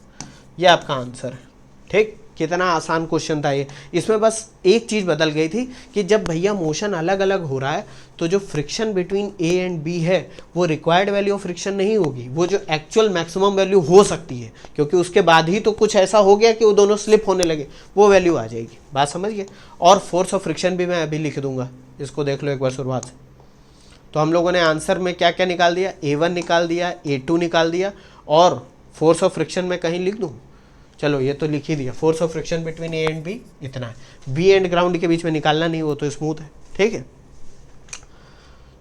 [SPEAKER 1] ये आपका आंसर है। ठीक, कितना आसान क्वेश्चन था ये। इसमें बस एक चीज़ बदल गई थी कि जब भैया मोशन अलग अलग हो रहा है तो जो friction between A and B है वो रिक्वायर्ड वैल्यू ऑफ फ्रिक्शन नहीं होगी, वो जो एक्चुअल मैक्सिमम वैल्यू हो सकती है, क्योंकि उसके बाद ही तो कुछ ऐसा हो गया कि वो दोनों स्लिप होने लगे, वो वैल्यू आ जाएगी। बात समझ गए। और फोर्स ऑफ फ्रिक्शन भी मैं अभी लिख दूंगा, इसको देख लो एक बार शुरुआत से। तो हम लोगों ने आंसर में क्या क्या निकाल दिया, A1 निकाल दिया, A2 निकाल दिया, और फोर्स ऑफ फ्रिक्शन में कहीं लिख दूँ, चलो ये तो लिख ही दिया। Force of friction between A and B इतना है, बी एंड ग्राउंड के बीच में निकालना नहीं, वो तो स्मूथ है। ठीक है,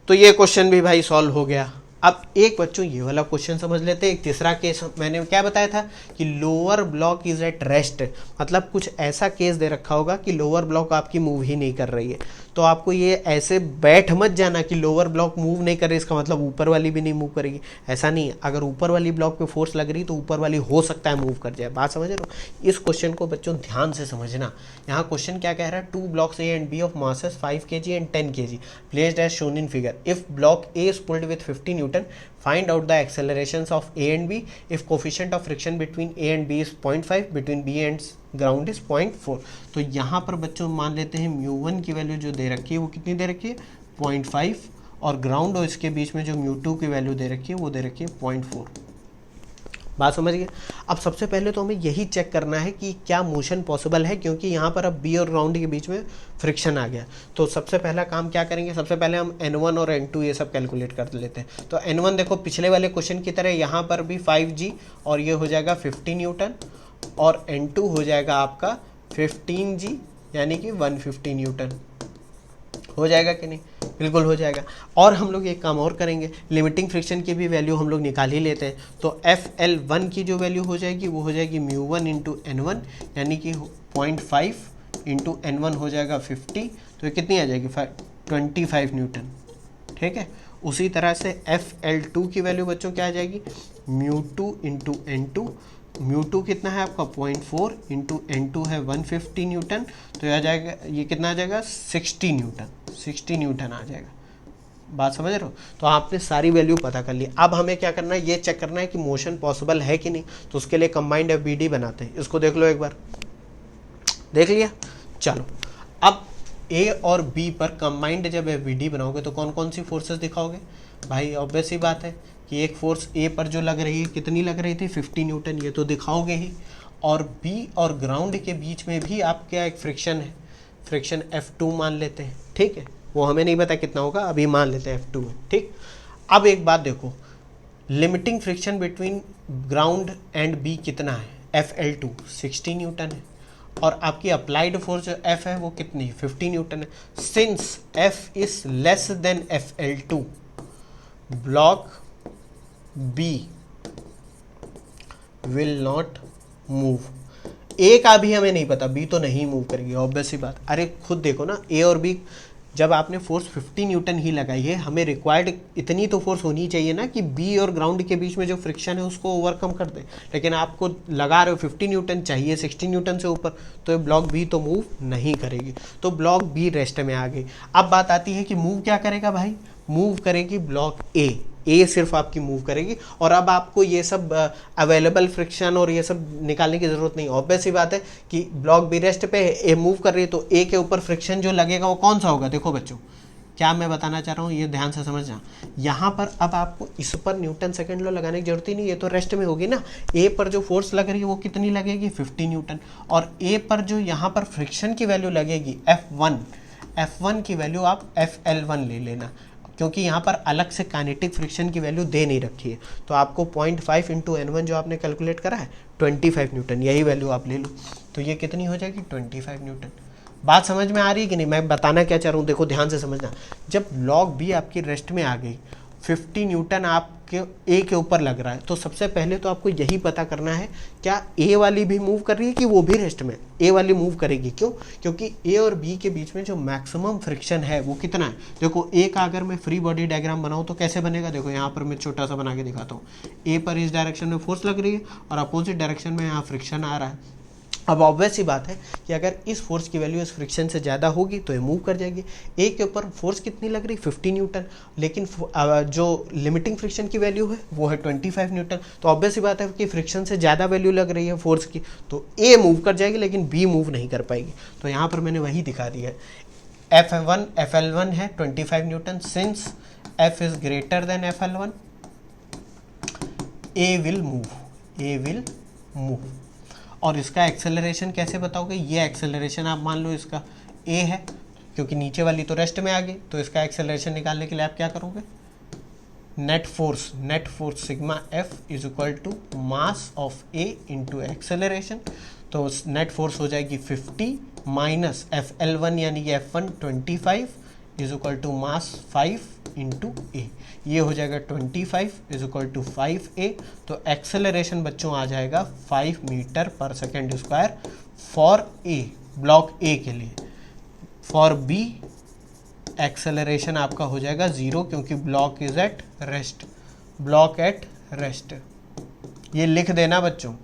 [SPEAKER 1] तो ये क्वेश्चन भी भाई सॉल्व हो गया। अब एक बच्चों ये वाला क्वेश्चन समझ लेते हैं। एक तीसरा केस मैंने क्या बताया था कि lower block is at rest, मतलब कुछ ऐसा केस दे रखा होगा कि लोअर ब्लॉक आपकी मूव ही नहीं कर रही है। तो आपको ये ऐसे बैठ मत जाना कि लोअर ब्लॉक मूव नहीं कर रही, इसका मतलब ऊपर वाली भी नहीं मूव करेगी, ऐसा नहीं है। अगर ऊपर वाली ब्लॉक पे फोर्स लग रही तो ऊपर वाली हो सकता है मूव कर जाए। बात समझ रहे हो? इस क्वेश्चन को बच्चों ध्यान से समझना। यहाँ क्वेश्चन क्या कह रहा है, 2 blocks A and B of masses 5 kg and 10 kg placed as shown in figure. If block A is pulled with 50 Newton, find out the accelerations of A and B. If coefficient of friction between A and B is 0.5, between B and ground is 0.4। तो यहाँ पर बच्चों मान लेते हैं μ1 की value जो दे रखी है वो कितनी दे रखी है 0.5, और ग्राउंड और इसके बीच में जो μ2 की वैल्यू दे रखी है वो दे रखी है 0.4। बात समझ गए। अब सबसे पहले तो हमें यही चेक करना है कि क्या मोशन पॉसिबल है, क्योंकि यहाँ पर अब बी और ग्राउंड के बीच में फ्रिक्शन आ गया। तो सबसे पहला काम क्या करेंगे, सबसे पहले हम N1 और N2 ये सब कैलकुलेट कर लेते हैं। तो N1 देखो पिछले वाले क्वेश्चन की तरह यहाँ पर भी 5G और ये हो जाएगा 50 न्यूटन, और N2 हो जाएगा आपका 15G यानी कि 150 न्यूटन। हो जाएगा कि नहीं, बिल्कुल हो जाएगा। और हम लोग एक काम और करेंगे, लिमिटिंग फ्रिक्शन की भी वैल्यू हम लोग निकाल ही लेते हैं। तो FL1 की जो वैल्यू हो जाएगी वो हो जाएगी μ1 इंटू N1 यानी कि 0.5 इंटू N1 हो जाएगा 50, तो ये कितनी आ जाएगी 25 न्यूटन। ठीक है, उसी तरह से FL2 की वैल्यू बच्चों क्या आ जाएगी μ2 इंटू N2। μ2 कितना है आपका 0.4 इंटू N2 है 150 न्यूटन, तो ये आ जाएगा, ये कितना आ जाएगा 60 न्यूटन, 60 न्यूटन आ जाएगा। बात समझ रहे हो? तो आपने सारी वैल्यू पता कर ली। अब हमें क्या करना है, ये चेक करना है कि मोशन पॉसिबल है कि नहीं। तो उसके लिए कंबाइंड एफबीडी बनाते हैं, इसको देख लो एक बार, देख लिया। चलो अब ए और बी पर कंबाइंड जब एफबीडी बनाओगे तो कौन कौन सी फोर्सेस दिखाओगे भाई? ऑब्वियस ही बात है कि एक फोर्स ए पर जो लग रही है, कितनी लग रही थी? 50 न्यूटन, ये तो दिखाओगे ही। और बी और ग्राउंड के बीच में भी आपका एक फ्रिक्शन है, फ्रिक्शन F2 मान लेते हैं, ठीक है। वो हमें नहीं पता कितना होगा, अभी मान लेते हैं F2 है, ठीक। अब एक बात देखो, limiting friction between ground and B कितना है? FL2 60 न्यूटन है। और आपकी अप्लाइड फोर्स जो F है वो कितनी? 50 न्यूटन है। Since F is less than FL2, block B will not move. A का भी हमें नहीं पता, बी तो नहीं मूव करेगी, ऑब्वियस ही बात। अरे खुद देखो ना, ए और बी जब आपने फोर्स 50 न्यूटन ही लगाई है, हमें रिक्वायर्ड इतनी तो फोर्स होनी चाहिए ना कि बी और ग्राउंड के बीच में जो फ्रिक्शन है उसको ओवरकम कर दे। लेकिन आपको लगा रहे हो 50 न्यूटन चाहिए 60 न्यूटन से ऊपर, तो ये ब्लॉक बी तो मूव नहीं करेगी, तो ब्लॉक बी रेस्ट में आ गई। अब बात आती है कि मूव क्या करेगा भाई? मूव करेगी ब्लॉक ए सिर्फ आपकी मूव करेगी। और अब आपको ये सब अवेलेबल फ्रिक्शन और ये सब निकालने की जरूरत नहीं। ऑब्वियस ही बात है कि ब्लॉक बी रेस्ट पे ए मूव कर रही है, तो ए के ऊपर फ्रिक्शन जो लगेगा वो कौन सा होगा? देखो बच्चों, क्या मैं बताना चाह रहा हूँ ये ध्यान से समझना। यहाँ पर अब आपको इस पर न्यूटन सेकेंड लॉ लगाने की जरूरत ही नहीं, ये तो रेस्ट में होगी ना। ए पर जो फोर्स लग रही है वो कितनी लगेगी? 50 न्यूटन। और ए पर जो यहाँ पर फ्रिक्शन की वैल्यू लगेगी F1 की वैल्यू आप FL1 ले लेना, क्योंकि यहाँ पर अलग से काइनेटिक फ्रिक्शन की वैल्यू दे नहीं रखी है। तो आपको 0.5 इंटू N1 जो आपने कैलकुलेट करा है 25 न्यूटन, यही वैल्यू आप ले लो। तो ये कितनी हो जाएगी? 25 न्यूटन। बात समझ में आ रही है कि नहीं? मैं बताना क्या चाह रहा हूँ, देखो ध्यान से समझना। जब ब्लॉक बी आपकी रेस्ट में आ गई, 50 न्यूटन आपके ए के ऊपर लग रहा है, तो सबसे पहले तो आपको यही पता करना है क्या ए वाली भी मूव कर रही है कि वो भी रेस्ट में? ए वाली मूव करेगी। क्यों? क्योंकि ए और बी के बीच में जो मैक्सिमम फ्रिक्शन है वो कितना है? देखो ए का अगर मैं फ्री बॉडी डायग्राम बनाऊँ तो कैसे बनेगा? देखो यहाँ पर मैं छोटा सा बना के दिखाता हूँ। ए पर इस डायरेक्शन में फोर्स लग रही है और अपोजिट डायरेक्शन में यहाँ फ्रिक्शन आ रहा है। अब ऑब्वियस ही बात है कि अगर इस फोर्स की वैल्यू इस फ्रिक्शन से ज़्यादा होगी तो ये मूव कर जाएगी। ए के ऊपर फोर्स कितनी लग रही? 50 न्यूटन, लेकिन जो लिमिटिंग फ्रिक्शन की वैल्यू है वो है 25 न्यूटन। तो ऑब्वियस ही बात है कि फ्रिक्शन से ज़्यादा वैल्यू लग रही है फोर्स की, तो ए मूव कर जाएगी लेकिन बी मूव नहीं कर पाएगी। तो यहाँ पर मैंने वही दिखा दिया है। FL1 है 25 Newton. Since F is greater than FL1, A will move. और इसका एक्सेलरेशन कैसे बताओगे? ये एक्सेलरेशन आप मान लो इसका ए है, क्योंकि नीचे वाली तो रेस्ट में आ गई, तो इसका एक्सेलरेशन निकालने के लिए आप क्या करोगे? Net force sigma F is equal to mass of A into acceleration. तो नेट फोर्स हो जाएगी 50 माइनस FL1 यानी कि F1 25 is equal to mass 5 into A. ये हो जाएगा 25 इज इक्वल टू 5a। तो एक्सेलरेशन बच्चों आ जाएगा 5 metre per second square for a, block ए के लिए। फॉर बी एक्सेलरेशन आपका हो जाएगा 0, क्योंकि block is at rest, block at rest. ये लिख देना बच्चों।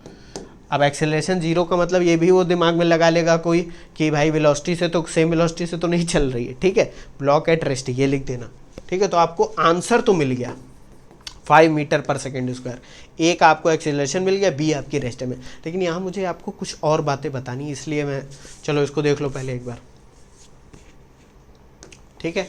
[SPEAKER 1] अब एक्सेलरेशन 0 का मतलब ये भी वो दिमाग में लगा लेगा कोई कि भाई वेलोसिटी से तो सेम वेलोसिटी से तो नहीं चल रही है, ठीक है। ब्लॉक एट रेस्ट ये लिख देना, ठीक है। तो आपको आंसर तो मिल गया 5 मीटर पर सेकेंड स्क्वायर। ए का आपको एक्सेलरेशन मिल गया, बी आपकी रेस्ट में। लेकिन यहाँ मुझे आपको कुछ और बातें बतानी, इसलिए मैं, चलो इसको देख लो पहले एक बार, ठीक है।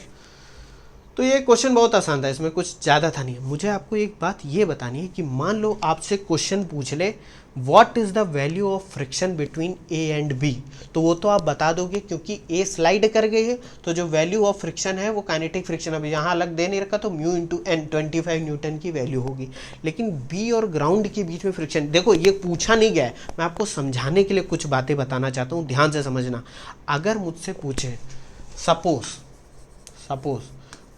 [SPEAKER 1] तो ये क्वेश्चन बहुत आसान था, इसमें कुछ ज़्यादा था नहीं। मुझे आपको एक बात ये बतानी है कि मान लो आपसे क्वेश्चन पूछ ले what is the value of friction between A and B, तो वो तो आप बता दोगे क्योंकि ए स्लाइड कर गई है, तो जो वैल्यू ऑफ फ्रिक्शन है वो काइनेटिक फ्रिक्शन, अभी यहाँ अलग दे नहीं रखा, तो म्यू इंटू एन 25 न्यूटन की वैल्यू होगी। लेकिन बी और ग्राउंड के बीच में फ्रिक्शन, देखो ये पूछा नहीं गया है, मैं आपको समझाने के लिए कुछ बातें बताना चाहता हूँ, ध्यान से समझना। अगर मुझसे पूछे सपोज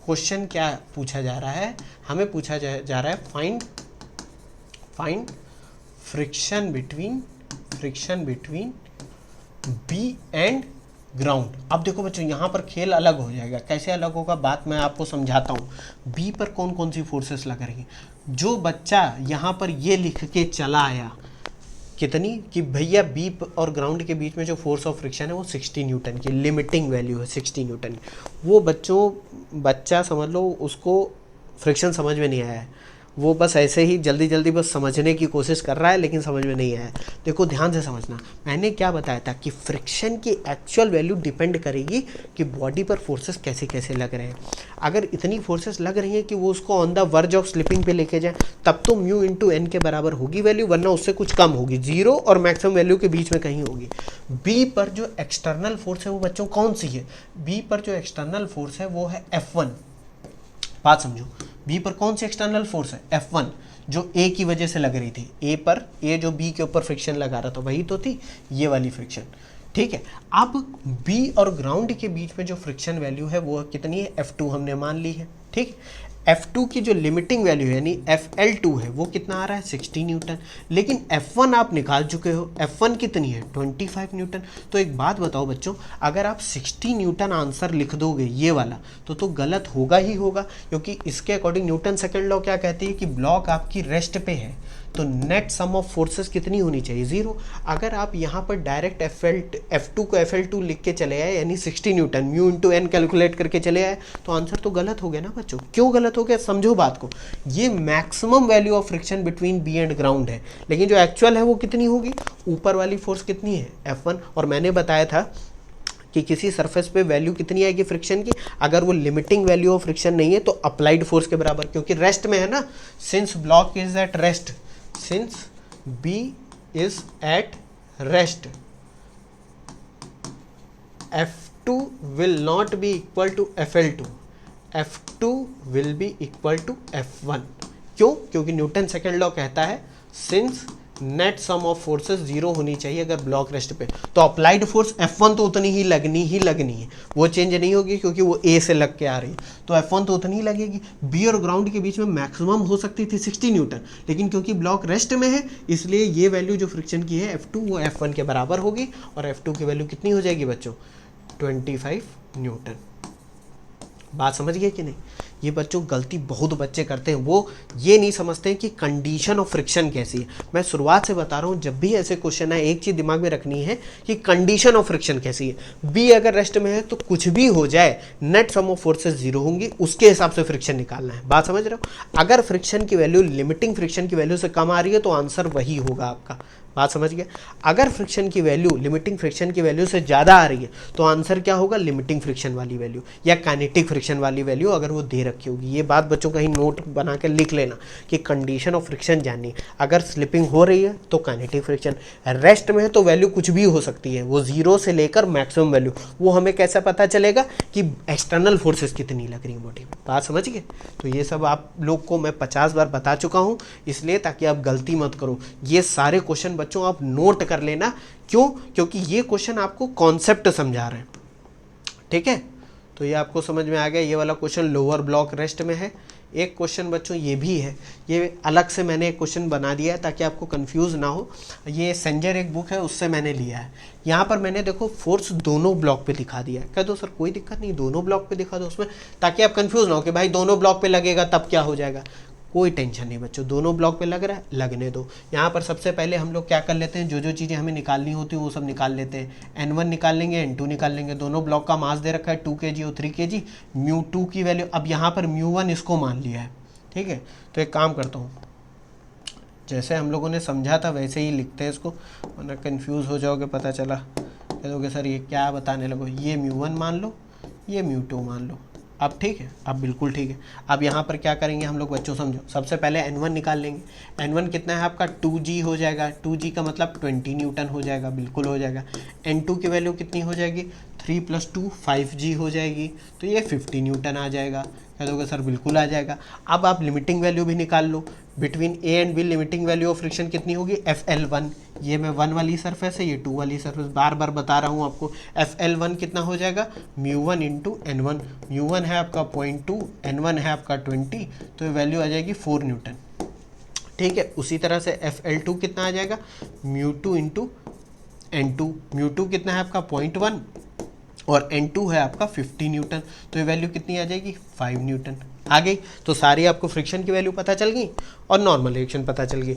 [SPEAKER 1] क्वेश्चन क्या पूछा जा रहा है, हमें पूछा जा रहा है find friction between B and ground. अब देखो बच्चों यहाँ पर खेल अलग हो जाएगा। कैसे अलग होगा बात मैं आपको समझाता हूँ। बी पर कौन कौन सी फोर्सेस लग रही हैं। जो बच्चा यहाँ पर ये लिख के चला आया कितनी कि भैया बी और ग्राउंड के बीच में जो फोर्स ऑफ फ्रिक्शन है वो 60 न्यूटन की लिमिटिंग वैल्यू है, 60 न्यूटन की। वो बच्चा समझ लो उसको फ्रिक्शन समझ में नहीं आया है, वो बस ऐसे ही जल्दी जल्दी बस समझने की कोशिश कर रहा है लेकिन समझ में नहीं आया। देखो ध्यान से समझना, मैंने क्या बताया था कि फ्रिक्शन की एक्चुअल वैल्यू डिपेंड करेगी कि बॉडी पर फोर्सेस कैसे कैसे लग रहे हैं। अगर इतनी फोर्सेस लग रही हैं कि वो उसको on the verge of slipping पे लेके जाए, तब तो म्यू इंटू एन के बराबर होगी वैल्यू, वरना उससे कुछ कम होगी, जीरो और मैक्सिमम वैल्यू के बीच में कहीं होगी। बी पर जो एक्सटर्नल फोर्स है वो बच्चों कौन सी है? बी पर जो एक्सटर्नल फोर्स है वो है F1। बात समझो, बी पर कौन सी एक्सटर्नल फोर्स है? F1, जो ए की वजह से लग रही थी। ए पर, ए जो बी के ऊपर फ्रिक्शन लगा रहा था वही तो थी ये वाली फ्रिक्शन, ठीक है। अब बी और ग्राउंड के बीच में जो फ्रिक्शन वैल्यू है वो कितनी है? F2 हमने मान ली है, ठीक। F2 की जो लिमिटिंग वैल्यू है यानी FL2 है वो कितना आ रहा है? 60 न्यूटन। लेकिन F1 आप निकाल चुके हो, F1 कितनी है? 25 न्यूटन। तो एक बात बताओ बच्चों, अगर आप 60 न्यूटन आंसर लिख दोगे ये वाला तो गलत होगा ही होगा, क्योंकि इसके अकॉर्डिंग न्यूटन सेकंड लॉ क्या कहती है कि ब्लॉक आपकी रेस्ट पे है तो नेट सम ऑफ फोर्सेस कितनी होनी चाहिए? 0। अगर आप यहाँ पर डायरेक्ट F2 को FL2 लिख के चले आए यानी 60 newton mu into N calculate करके चले आए तो आंसर तो गलत हो गया ना बच्चों। क्यों गलत हो गया? समझो बात को, ये maximum value of friction between B and ground है, लेकिन जो एक्चुअल है वो कितनी होगी? ऊपर वाली फोर्स कितनी है? F1। और मैंने बताया था कि किसी सरफेस पे वैल्यू कितनी आएगी फ्रिक्शन की, अगर वो लिमिटिंग वैल्यू ऑफ फ्रिक्शन नहीं है तो अप्लाइड फोर्स के बराबर, क्योंकि रेस्ट में है ना। Since block is at rest, since B is at rest, F2 will not be equal to FL2, F2 will be equal to F1। क्यों? क्योंकि न्यूटन सेकेंड लॉ कहता है since net sum of forces 0 होनी चाहिए अगर block rest पे, तो applied force F1 तो उतनी ही लगनी है, वो चेंज नहीं होगी क्योंकि वो A से लग के आ रही है, तो F1 तो उतनी ही लगेगी। B और ग्राउंड के बीच में मैक्सिमम हो सकती थी 60 न्यूटन, लेकिन क्योंकि ब्लॉक रेस्ट में है इसलिए ये वैल्यू जो फ्रिक्शन की है F2 वो F1 के बराबर होगी, और F2 की वैल्यू कितनी हो जाएगी बच्चों? 25 न्यूटन। बात समझ गए कि नहीं? ये बच्चों गलती बहुत बच्चे करते हैं, वो ये नहीं समझते हैं कि कंडीशन ऑफ फ्रिक्शन कैसी है। मैं शुरुआत से बता रहा हूँ, जब भी ऐसे क्वेश्चन है एक चीज़ दिमाग में रखनी है कि कंडीशन ऑफ फ्रिक्शन कैसी है। बी अगर रेस्ट में है तो कुछ भी हो जाए नेट सम ऑफ फोर्सेस 0 होंगी, उसके हिसाब से फ्रिक्शन निकालना है। बात समझ रहे हो? अगर फ्रिक्शन की वैल्यू लिमिटिंग फ्रिक्शन की वैल्यू से कम आ रही है तो आंसर वही होगा आपका। बात समझ गए? अगर फ्रिक्शन की वैल्यू लिमिटिंग फ्रिक्शन की वैल्यू से ज़्यादा आ रही है तो आंसर क्या होगा? लिमिटिंग फ्रिक्शन वाली वैल्यू या काइनेटिक फ्रिक्शन वाली वैल्यू अगर वो दे रखी होगी। ये बात बच्चों कहीं नोट बना के लिख लेना कि कंडीशन ऑफ फ्रिक्शन जाननी, अगर स्लिपिंग हो रही है तो काइनेटिक फ्रिक्शन, रेस्ट में है तो वैल्यू कुछ भी हो सकती है, वो 0 से लेकर मैक्सिमम वैल्यू। वो हमें कैसे पता चलेगा कि एक्सटर्नल फोर्सेस कितनी लग रही है बॉडी में। बात समझ गए? तो ये सब आप लोग को मैं 50 बार बता चुका हूँ, इसलिए ताकि आप गलती मत करो। ये सारे क्वेश्चन बच्चों आप नोट कर लेना। क्यों? क्योंकि ये क्वेश्चन आपको कॉन्सेप्ट समझा रहे हैं, ठीक है। तो ये आपको समझ में आ गया। ये वाला क्वेश्चन लोअर ब्लॉक रेस्ट में है। एक क्वेश्चन बच्चों ये भी है, ये अलग से मैंने एक क्वेश्चन बना दिया है ताकि आपको कंफ्यूज ना हो। ये सेंजर एक बुक है उससे मैंने लिया है। यहाँ पर मैंने देखो फोर्स दोनों ब्लॉक पे दिखा दिया है। कह दो सर कोई दिक्कत नहीं, दोनों ब्लॉक पे दिखा दो उसमें, ताकि आप कंफ्यूज ना हो कि भाई दोनों ब्लॉक पे लगेगा तब क्या हो जाएगा। कोई टेंशन नहीं बच्चों, दोनों ब्लॉक पे लग रहा है, लगने दो। यहाँ पर सबसे पहले हम लोग क्या कर लेते हैं, जो जो चीज़ें हमें निकालनी होती है वो सब निकाल लेते हैं। N1 निकाल लेंगे, N2 निकाल लेंगे। दोनों ब्लॉक का मास दे रखा है 2 kg और 3 kg। μ2 की वैल्यू, अब यहाँ पर μ1 इसको मान लिया है, ठीक है। तो एक काम करता हूँ, जैसे हम लोगों ने समझा था वैसे ही लिखते हैं इसको, वरना कन्फ्यूज़ हो जाओगे। पता चला कह दोगे सर ये क्या बताने लगो, ये μ1 मान लो, ये μ2 मान लो। अब ठीक है, अब बिल्कुल ठीक है। अब यहाँ पर क्या करेंगे हम लोग बच्चों, समझो। सबसे पहले N1 निकाल लेंगे। N1 कितना है आपका? 2G हो जाएगा। 2G का मतलब 20 न्यूटन हो जाएगा, बिल्कुल हो जाएगा। N2 की वैल्यू कितनी हो जाएगी? 3 + 2 5G हो जाएगी, तो ये 50 न्यूटन आ जाएगा। कह दोगे सर बिल्कुल आ जाएगा। अब आप लिमिटिंग वैल्यू भी निकाल लो। Between A and B limiting value of friction कितनी होगी? FL1। ये मैं 1 वाली सरफेस है, ये 2 वाली सरफेस, बार बार बता रहा हूँ आपको। FL1 कितना हो जाएगा? μ1 × N1। μ1 है आपका 0.2, N1 है आपका 20, तो ये वैल्यू आ जाएगी 4 न्यूटन, ठीक है। उसी तरह से FL2 कितना आ जाएगा? μ2 × N2। μ2 कितना है आपका? 0.1 और N2 है आपका 50 न्यूटन, तो ये वैल्यू कितनी आ जाएगी? 5 न्यूटन आ गई। तो सारी आपको फ्रिक्शन की वैल्यू पता चल गई और नॉर्मल रिएक्शन पता चल गई।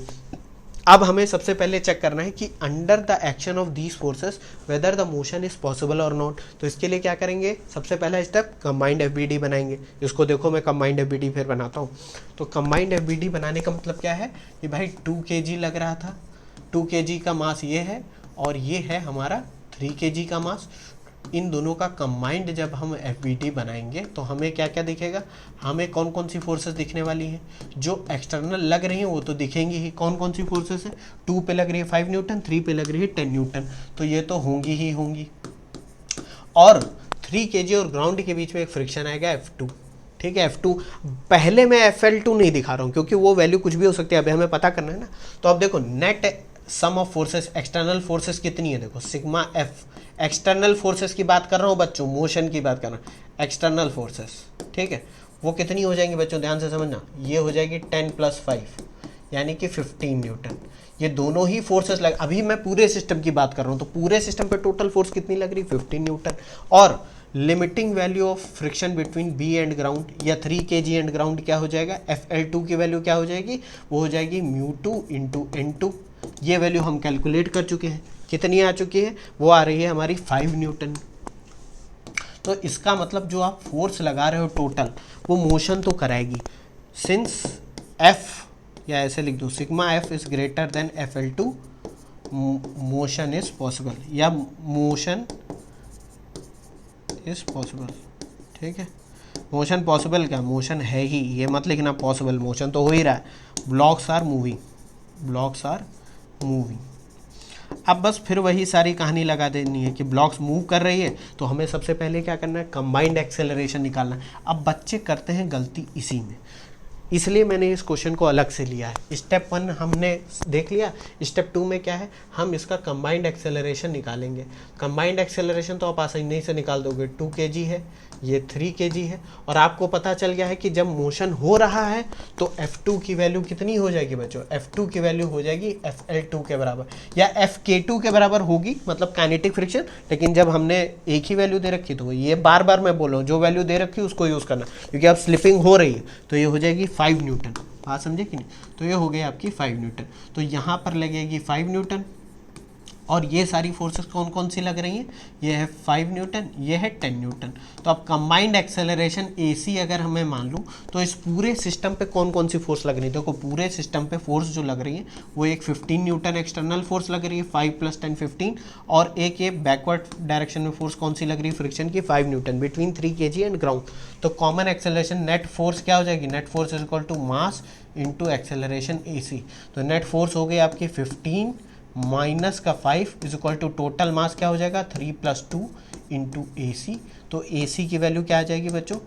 [SPEAKER 1] अब हमें सबसे पहले चेक करना है कि under the action of these forces whether the motion is possible और नॉट। तो इसके लिए क्या करेंगे, सबसे पहला स्टेप कंबाइंड एफबीडी बनाएंगे। इसको देखो मैं कंबाइंड एफबीडी फिर बनाता हूँ। तो कंबाइंड एफबीडी बनाने का मतलब क्या है कि भाई 2 kg लग रहा था, 2 kg का मास ये है और ये है हमारा 3 kg का मास। इन दोनों का कंबाइंड जब हम एफबीडी बनाएंगे तो हमें क्या क्या दिखेगा, हमें कौन कौन सी फोर्सेस दिखने वाली हैं, जो एक्सटर्नल लग रही हैं वो तो दिखेंगी ही। कौन कौन सी फोर्सेस है, 2 पे लग रही है 5 न्यूटन, 3 पे लग रही है 10 न्यूटन, तो ये तो होंगी ही होंगी। और 3 kg और ग्राउंड के बीच में एक फ्रिक्शन आएगा F2, ठीक है F2। पहले मैं FL2 नहीं दिखा रहा हूँ क्योंकि वो वैल्यू कुछ भी हो सकती है, अभी हमें पता करना है ना। तो अब देखो net sum of forces, external forces कितनी है, देखो सिग्मा F। एक्सटर्नल फोर्सेस की बात कर रहा हूँ बच्चों, मोशन की बात कर रहा हूँ, एक्सटर्नल फोर्सेस, ठीक है। वो कितनी हो जाएंगी बच्चों, ध्यान से समझना, ये हो जाएगी 10 + 5 यानी कि 15 न्यूटन। ये दोनों ही फोर्सेस लग, अभी मैं पूरे सिस्टम की बात कर रहा हूँ, तो पूरे सिस्टम पे टोटल फोर्स कितनी लग रही, 15 न्यूटन। और limiting value of friction between B and ground या 3 kg एंड ग्राउंड क्या हो जाएगा, FL2 की वैल्यू क्या हो जाएगी, वो हो जाएगी μ2 × N2। ये वैल्यू हम कैलकुलेट कर चुके हैं, कितनी आ चुकी है, वो आ रही है हमारी 5 न्यूटन। तो इसका मतलब जो आप फोर्स लगा रहे हो टोटल, वो मोशन तो कराएगी। सिंस F, या ऐसे लिख दो, sigma F is greater than FL2, motion is possible, या मोशन इज पॉसिबल, ठीक है। मोशन पॉसिबल क्या, मोशन है ही, ये मत लिखना पॉसिबल, मोशन तो हो ही रहा है। Blocks are moving, blocks are moving. अब बस फिर वही सारी कहानी लगा देनी है कि ब्लॉक्स मूव कर रही है, तो हमें सबसे पहले क्या करना है, कंबाइंड एक्सेलरेशन निकालना है। अब बच्चे करते हैं गलती इसी में, इसलिए मैंने इस क्वेश्चन को अलग से लिया है। स्टेप 1 हमने देख लिया, स्टेप 2 में क्या है, हम इसका कंबाइंड एक्सेलरेशन निकालेंगे। कंबाइंड एक्सेलरेशन तो आप आसानी से निकाल दोगे, 2 kg है, ये 3 kg है, और आपको पता चल गया है कि जब मोशन हो रहा है तो F2 की वैल्यू कितनी हो जाएगी बच्चों, F2 की वैल्यू हो जाएगी FL2 के बराबर, या FK2 के बराबर होगी, मतलब काइनेटिक फ्रिक्शन। लेकिन जब हमने एक ही वैल्यू दे रखी, तो ये बार बार मैं बोल रहा हूँ, जो वैल्यू दे रखी उसको यूज़ करना, क्योंकि अब स्लिपिंग हो रही है तो ये हो जाएगी 5 न्यूटन। बात समझे कि नहीं, तो ये हो गई आपकी 5 न्यूटन। तो यहाँ पर लगेगी 5 न्यूटन, और ये सारी फोर्सेस कौन कौन सी लग रही हैं, ये है 5 न्यूटन, ये है 10 न्यूटन। तो अब कंबाइंड एक्सेलरेशन AC अगर हमें मान लूँ, तो इस पूरे सिस्टम पे कौन कौन सी फोर्स लग रही है, देखो पूरे सिस्टम पे फोर्स जो लग रही है वो एक 15 न्यूटन एक्सटर्नल फोर्स लग रही है, 5 + 10 15, और एक ये बैकवर्ड डायरेक्शन में फोर्स कौन सी लग रही है फ्रिक्शन की, 5 newton between 3 kg and ground. तो कॉमन एक्सेलरेशन नेट फोर्स क्या हो जाएगी, net force is equal to mass into acceleration AC। तो नेट फोर्स हो गई आपकी 15 माइनस का 5 is equal to total mass क्या हो जाएगा, 3 + 2 इंटू AC। तो AC की वैल्यू क्या आ जाएगी बच्चों,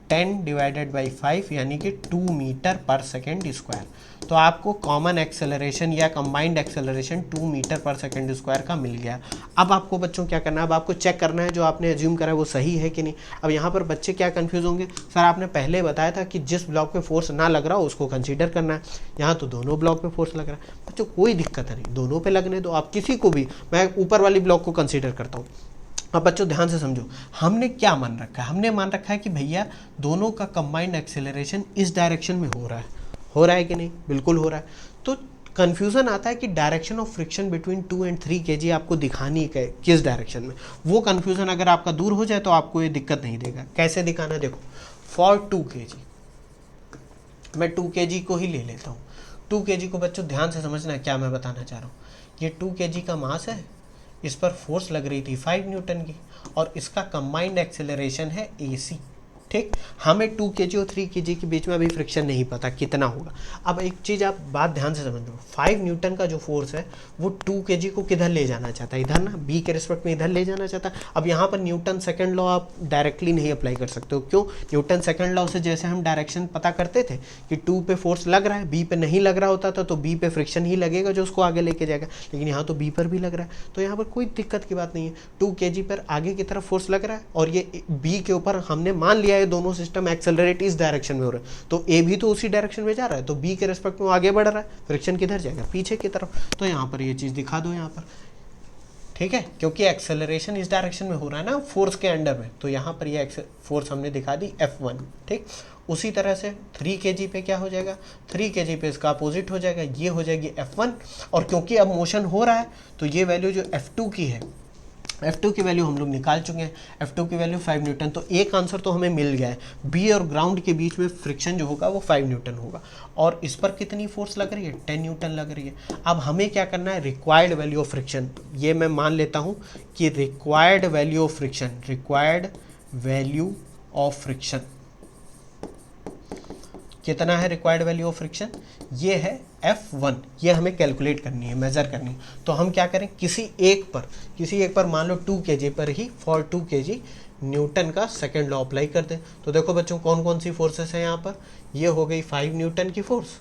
[SPEAKER 1] 10/5 यानी कि 2 मीटर पर सेकेंड स्क्वायर। तो आपको कॉमन एक्सेलरेशन या combined acceleration 2 metre per second square का मिल गया। अब आपको बच्चों क्या करना है, अब आपको चेक करना है जो आपने एज्यूम करा है वो सही है कि नहीं। अब यहाँ पर बच्चे क्या कंफ्यूज होंगे, सर आपने पहले बताया था कि जिस ब्लॉक पे फोर्स ना लग रहा हो उसको कंसीडर करना है, यहाँ तो दोनों ब्लॉक पे फोर्स लग रहा है। बच्चों कोई दिक्कत नहीं, दोनों पे लगने दो, आप किसी को भी, मैं ऊपर वाली ब्लॉक को कंसीडर करता हूँ। अब बच्चों ध्यान से समझो, हमने क्या मान रखा है, हमने मान रखा है कि भैया दोनों का कंबाइंड एक्सेलरेशन इस डायरेक्शन में हो रहा है कि नहीं, बिल्कुल हो रहा है। तो कन्फ्यूज़न आता है कि direction of friction between 2 and 3 kg आपको दिखानी है किस डायरेक्शन में। वो कन्फ्यूज़न अगर आपका दूर हो जाए तो आपको ये दिक्कत नहीं देगा। कैसे दिखाना, देखो फॉर 2 kg, मैं 2 kg को ही ले लेता हूँ। 2 kg को बच्चों ध्यान से समझना है क्या मैं बताना चाह रहा हूँ। ये 2 kg का मास है, इस पर फोर्स लग रही थी 5 न्यूटन की, और इसका कंबाइंड एक्सेलरेशन है AC, ठीक। हमें 2 kg और 3 kg के बीच में अभी फ्रिक्शन नहीं पता कितना होगा। अब एक चीज़ आप बात ध्यान से समझ लो, 5 न्यूटन का जो फोर्स है वो 2 kg को किधर ले जाना चाहता है, इधर ना, B के रिस्पेक्ट में इधर ले जाना चाहता है। अब यहाँ पर न्यूटन सेकंड लॉ आप डायरेक्टली नहीं अप्लाई कर सकते हो, क्यों, न्यूटन सेकंड लॉ से जैसे हम डायरेक्शन पता करते थे कि 2 पे फोर्स लग रहा है, B पे नहीं लग रहा होता था, तो B पे फ्रिक्शन ही लगेगा जो उसको आगे लेके जाएगा, लेकिन यहाँ तो B पर भी लग रहा है, तो यहाँ पर कोई दिक्कत की बात नहीं है। 2 kg पर आगे की तरफ फोर्स लग रहा है, और ये B के ऊपर हमने मान लिया है दोनों सिस्टम एक्सेलरेट इस डायरेक्शन में हो रहा है, तो A भी तो उसी डायरेक्शन में जा रहा है, तो B के रिस्पेक्ट में आगे बढ़ रहा है, फ्रिक्शन किधर जाएगा, पीछे की तरफ। तो यहाँ पर ये चीज़ दिखा दो यहाँ पर, ठीक है, क्योंकि एक्सेलरेशन इस डायरेक्शन में हो रहा है ना फोर्स के अंडर में, तो यहाँ पर ये फोर्स हमने दिखा दी F1, ठीक। उसी तरह से 3 kg पे क्या हो जाएगा, 3 kg पे इसका अपोजिट हो जाएगा, ये हो जाएगी F1। और क्योंकि अब मोशन हो रहा है तो ये वैल्यू जो F2 की है, F2 की वैल्यू हम लोग निकाल चुके हैं, F2 की वैल्यू 5 न्यूटन। तो एक आंसर तो हमें मिल गया है, बी और ग्राउंड के बीच में फ्रिक्शन जो होगा वो 5 न्यूटन होगा। और इस पर कितनी फोर्स लग रही है, 10 न्यूटन लग रही है। अब हमें क्या करना है, रिक्वायर्ड वैल्यू ऑफ फ्रिक्शन, ये मैं मान लेता हूँ कि required value of friction, required value of friction कितना है, रिक्वायर्ड वैल्यू ऑफ फ्रिक्शन ये है F1, ये हमें कैलकुलेट करनी है, मेजर करनी है। तो हम क्या करें, किसी एक पर मान लो 2 kg पर ही, फॉर 2 kg न्यूटन का सेकेंड लॉ अप्लाई कर दें। तो देखो बच्चों कौन कौन सी फोर्सेस हैं यहाँ पर, ये हो गई 5 न्यूटन की फोर्स,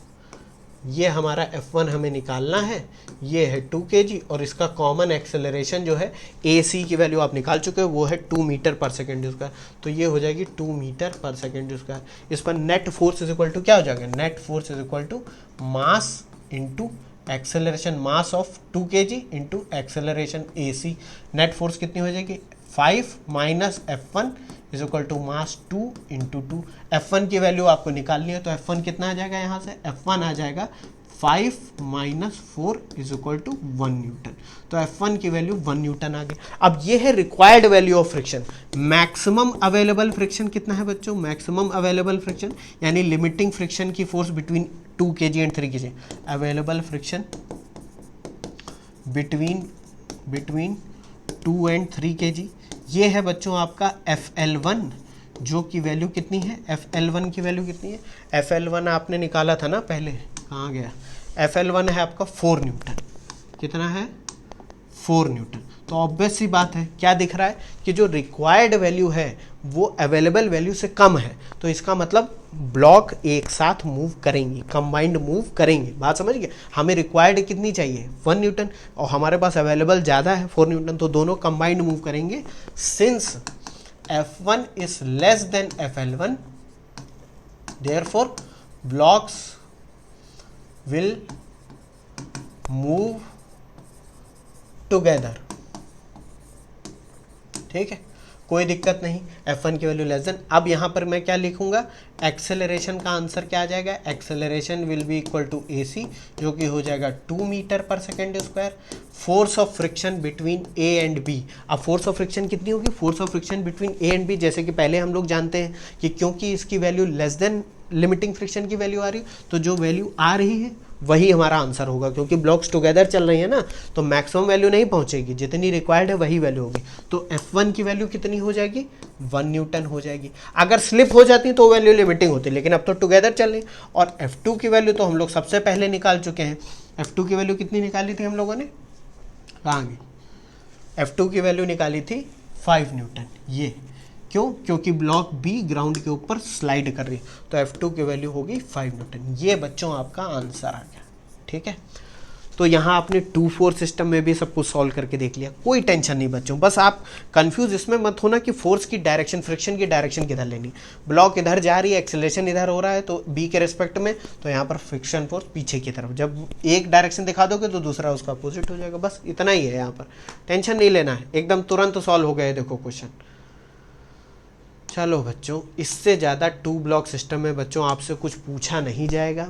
[SPEAKER 1] ये हमारा F1 हमें निकालना है, ये है 2 kg, और इसका कॉमन एक्सेलरेशन जो है AC की वैल्यू आप निकाल चुके हो, वो है 2 मीटर पर सेकेंड स्क्वायर। तो ये हो जाएगी 2 मीटर पर सेकेंड स्क्वायर। इस पर net force is equal to क्या हो जाएगा, net force is equal to mass into acceleration, mass of 2 kg into acceleration AC। Net force कितनी हो जाएगी, 5 minus F1 is equal to mass 2 into 2। F1 की value आपको निकालनी है, तो F1 कितना आ जाएगा यहाँ से, F1 आ जाएगा 5 minus 4 is equal to 1 newton. तो F1 की वैल्यू 1 न्यूटन आ गई। अब ये है required value of friction. Maximum available friction कितना है बच्चों, मैक्सिमम अवेलेबल फ्रिक्शन यानी लिमिटिंग फ्रिक्शन की force between 2 kg and 3 kg, available friction between 2 and 3 kg, ये है बच्चों आपका FL1, जो की वैल्यू कितनी है, FL1 की वैल्यू कितनी है, FL1 आपने निकाला था ना पहले, कहाँ गया, FL1 है आपका 4 न्यूटन। कितना है, 4 न्यूटन। तो ऑब्वियस सी बात है, क्या दिख रहा है कि जो रिक्वायर्ड वैल्यू है वो अवेलेबल वैल्यू से कम है। तो इसका मतलब ब्लॉक एक साथ मूव करेंगी, कंबाइंड मूव करेंगे। बात समझ गए, हमें रिक्वायर्ड कितनी चाहिए, 1 न्यूटन, और हमारे पास अवेलेबल ज़्यादा है 4 न्यूटन, तो दोनों कंबाइंड मूव करेंगे। Since F1 is less then FL1, therefore blocks will move together. ठीक है, कोई दिक्कत नहीं, F1 की वैल्यू लेस देन। अब यहाँ पर मैं क्या लिखूंगा, एक्सेलरेशन का आंसर क्या आ जाएगा, acceleration will be equal to AC, जो कि हो जाएगा 2 metre per second square. Force of friction between A and B, अब फोर्स ऑफ फ्रिक्शन कितनी होगी, force of friction between A and B, जैसे कि पहले हम लोग जानते हैं कि क्योंकि इसकी value less than limiting friction की वैल्यू आ रही है, तो जो वैल्यू आ रही है वही हमारा आंसर होगा, क्योंकि ब्लॉक्स टुगेदर चल रही है ना, तो मैक्सिमम वैल्यू नहीं पहुंचेगी, जितनी रिक्वायर्ड है वही वैल्यू होगी। तो F1 की वैल्यू कितनी हो जाएगी, 1 न्यूटन हो जाएगी। अगर स्लिप हो जाती तो वैल्यू लिमिटिंग होती, लेकिन अब तो टुगेदर चल रही। और F2 की वैल्यू तो हम लोग सबसे पहले निकाल चुके हैं। F2 की वैल्यू कितनी निकाली थी हम लोगों ने, कहाँ गई, F2 की वैल्यू निकाली थी 5 न्यूटन। ये क्यों, क्योंकि ब्लॉक B ग्राउंड के ऊपर स्लाइड कर रही है, तो F2 की वैल्यू होगी 5 न्यूटन। ये बच्चों आपका आंसर आ गया। ठीक है, तो यहाँ आपने 2-4 सिस्टम में भी सब कुछ सॉल्व करके देख लिया, कोई टेंशन नहीं बच्चों। बस आप कंफ्यूज इसमें मत होना कि फोर्स की डायरेक्शन, फ्रिक्शन की डायरेक्शन किधर लेनी। ब्लॉक इधर जा रही है, एक्सेलरेशन इधर हो रहा है, तो B के रिस्पेक्ट में, तो यहाँ पर फ्रिक्शन फोर्स पीछे की तरफ। जब एक डायरेक्शन दिखा दोगे तो दूसरा उसका अपोजिट हो जाएगा। बस इतना ही है, यहाँ पर टेंशन नहीं लेना है, एकदम तुरंत सॉल्व हो गए देखो क्वेश्चन। चलो बच्चों, इससे ज़्यादा 2 ब्लॉक सिस्टम में बच्चों आपसे कुछ पूछा नहीं जाएगा,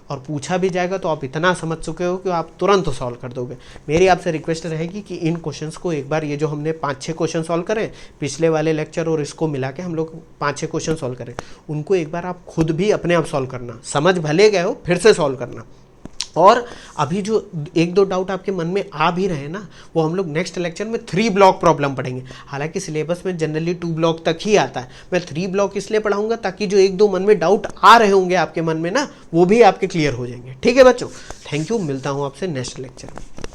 [SPEAKER 1] और पूछा भी जाएगा तो आप इतना समझ चुके हो कि आप तुरंत सॉल्व कर दोगे। मेरी आपसे रिक्वेस्ट रहेगी कि इन क्वेश्चंस को एक बार, ये जो हमने 5-6 क्वेश्चन सॉल्व करें पिछले वाले लेक्चर और इसको मिला के हम लोग 5-6 क्वेश्चन सॉल्व करें, उनको एक बार आप खुद भी अपने आप सॉल्व करना, समझ भले गए हो फिर से सॉल्व करना। और अभी जो 1-2 डाउट आपके मन में आ भी रहे ना, वो हम लोग नेक्स्ट लेक्चर में 3 ब्लॉक प्रॉब्लम पढ़ेंगे। हालांकि सिलेबस में जनरली 2 ब्लॉक तक ही आता है, मैं 3 ब्लॉक इसलिए पढ़ाऊंगा ताकि जो 1-2 मन में डाउट आ रहे होंगे आपके मन में ना, वो भी आपके क्लियर हो जाएंगे। ठीक है बच्चों, थैंक यू, मिलता हूँ आपसे नेक्स्ट लेक्चर में।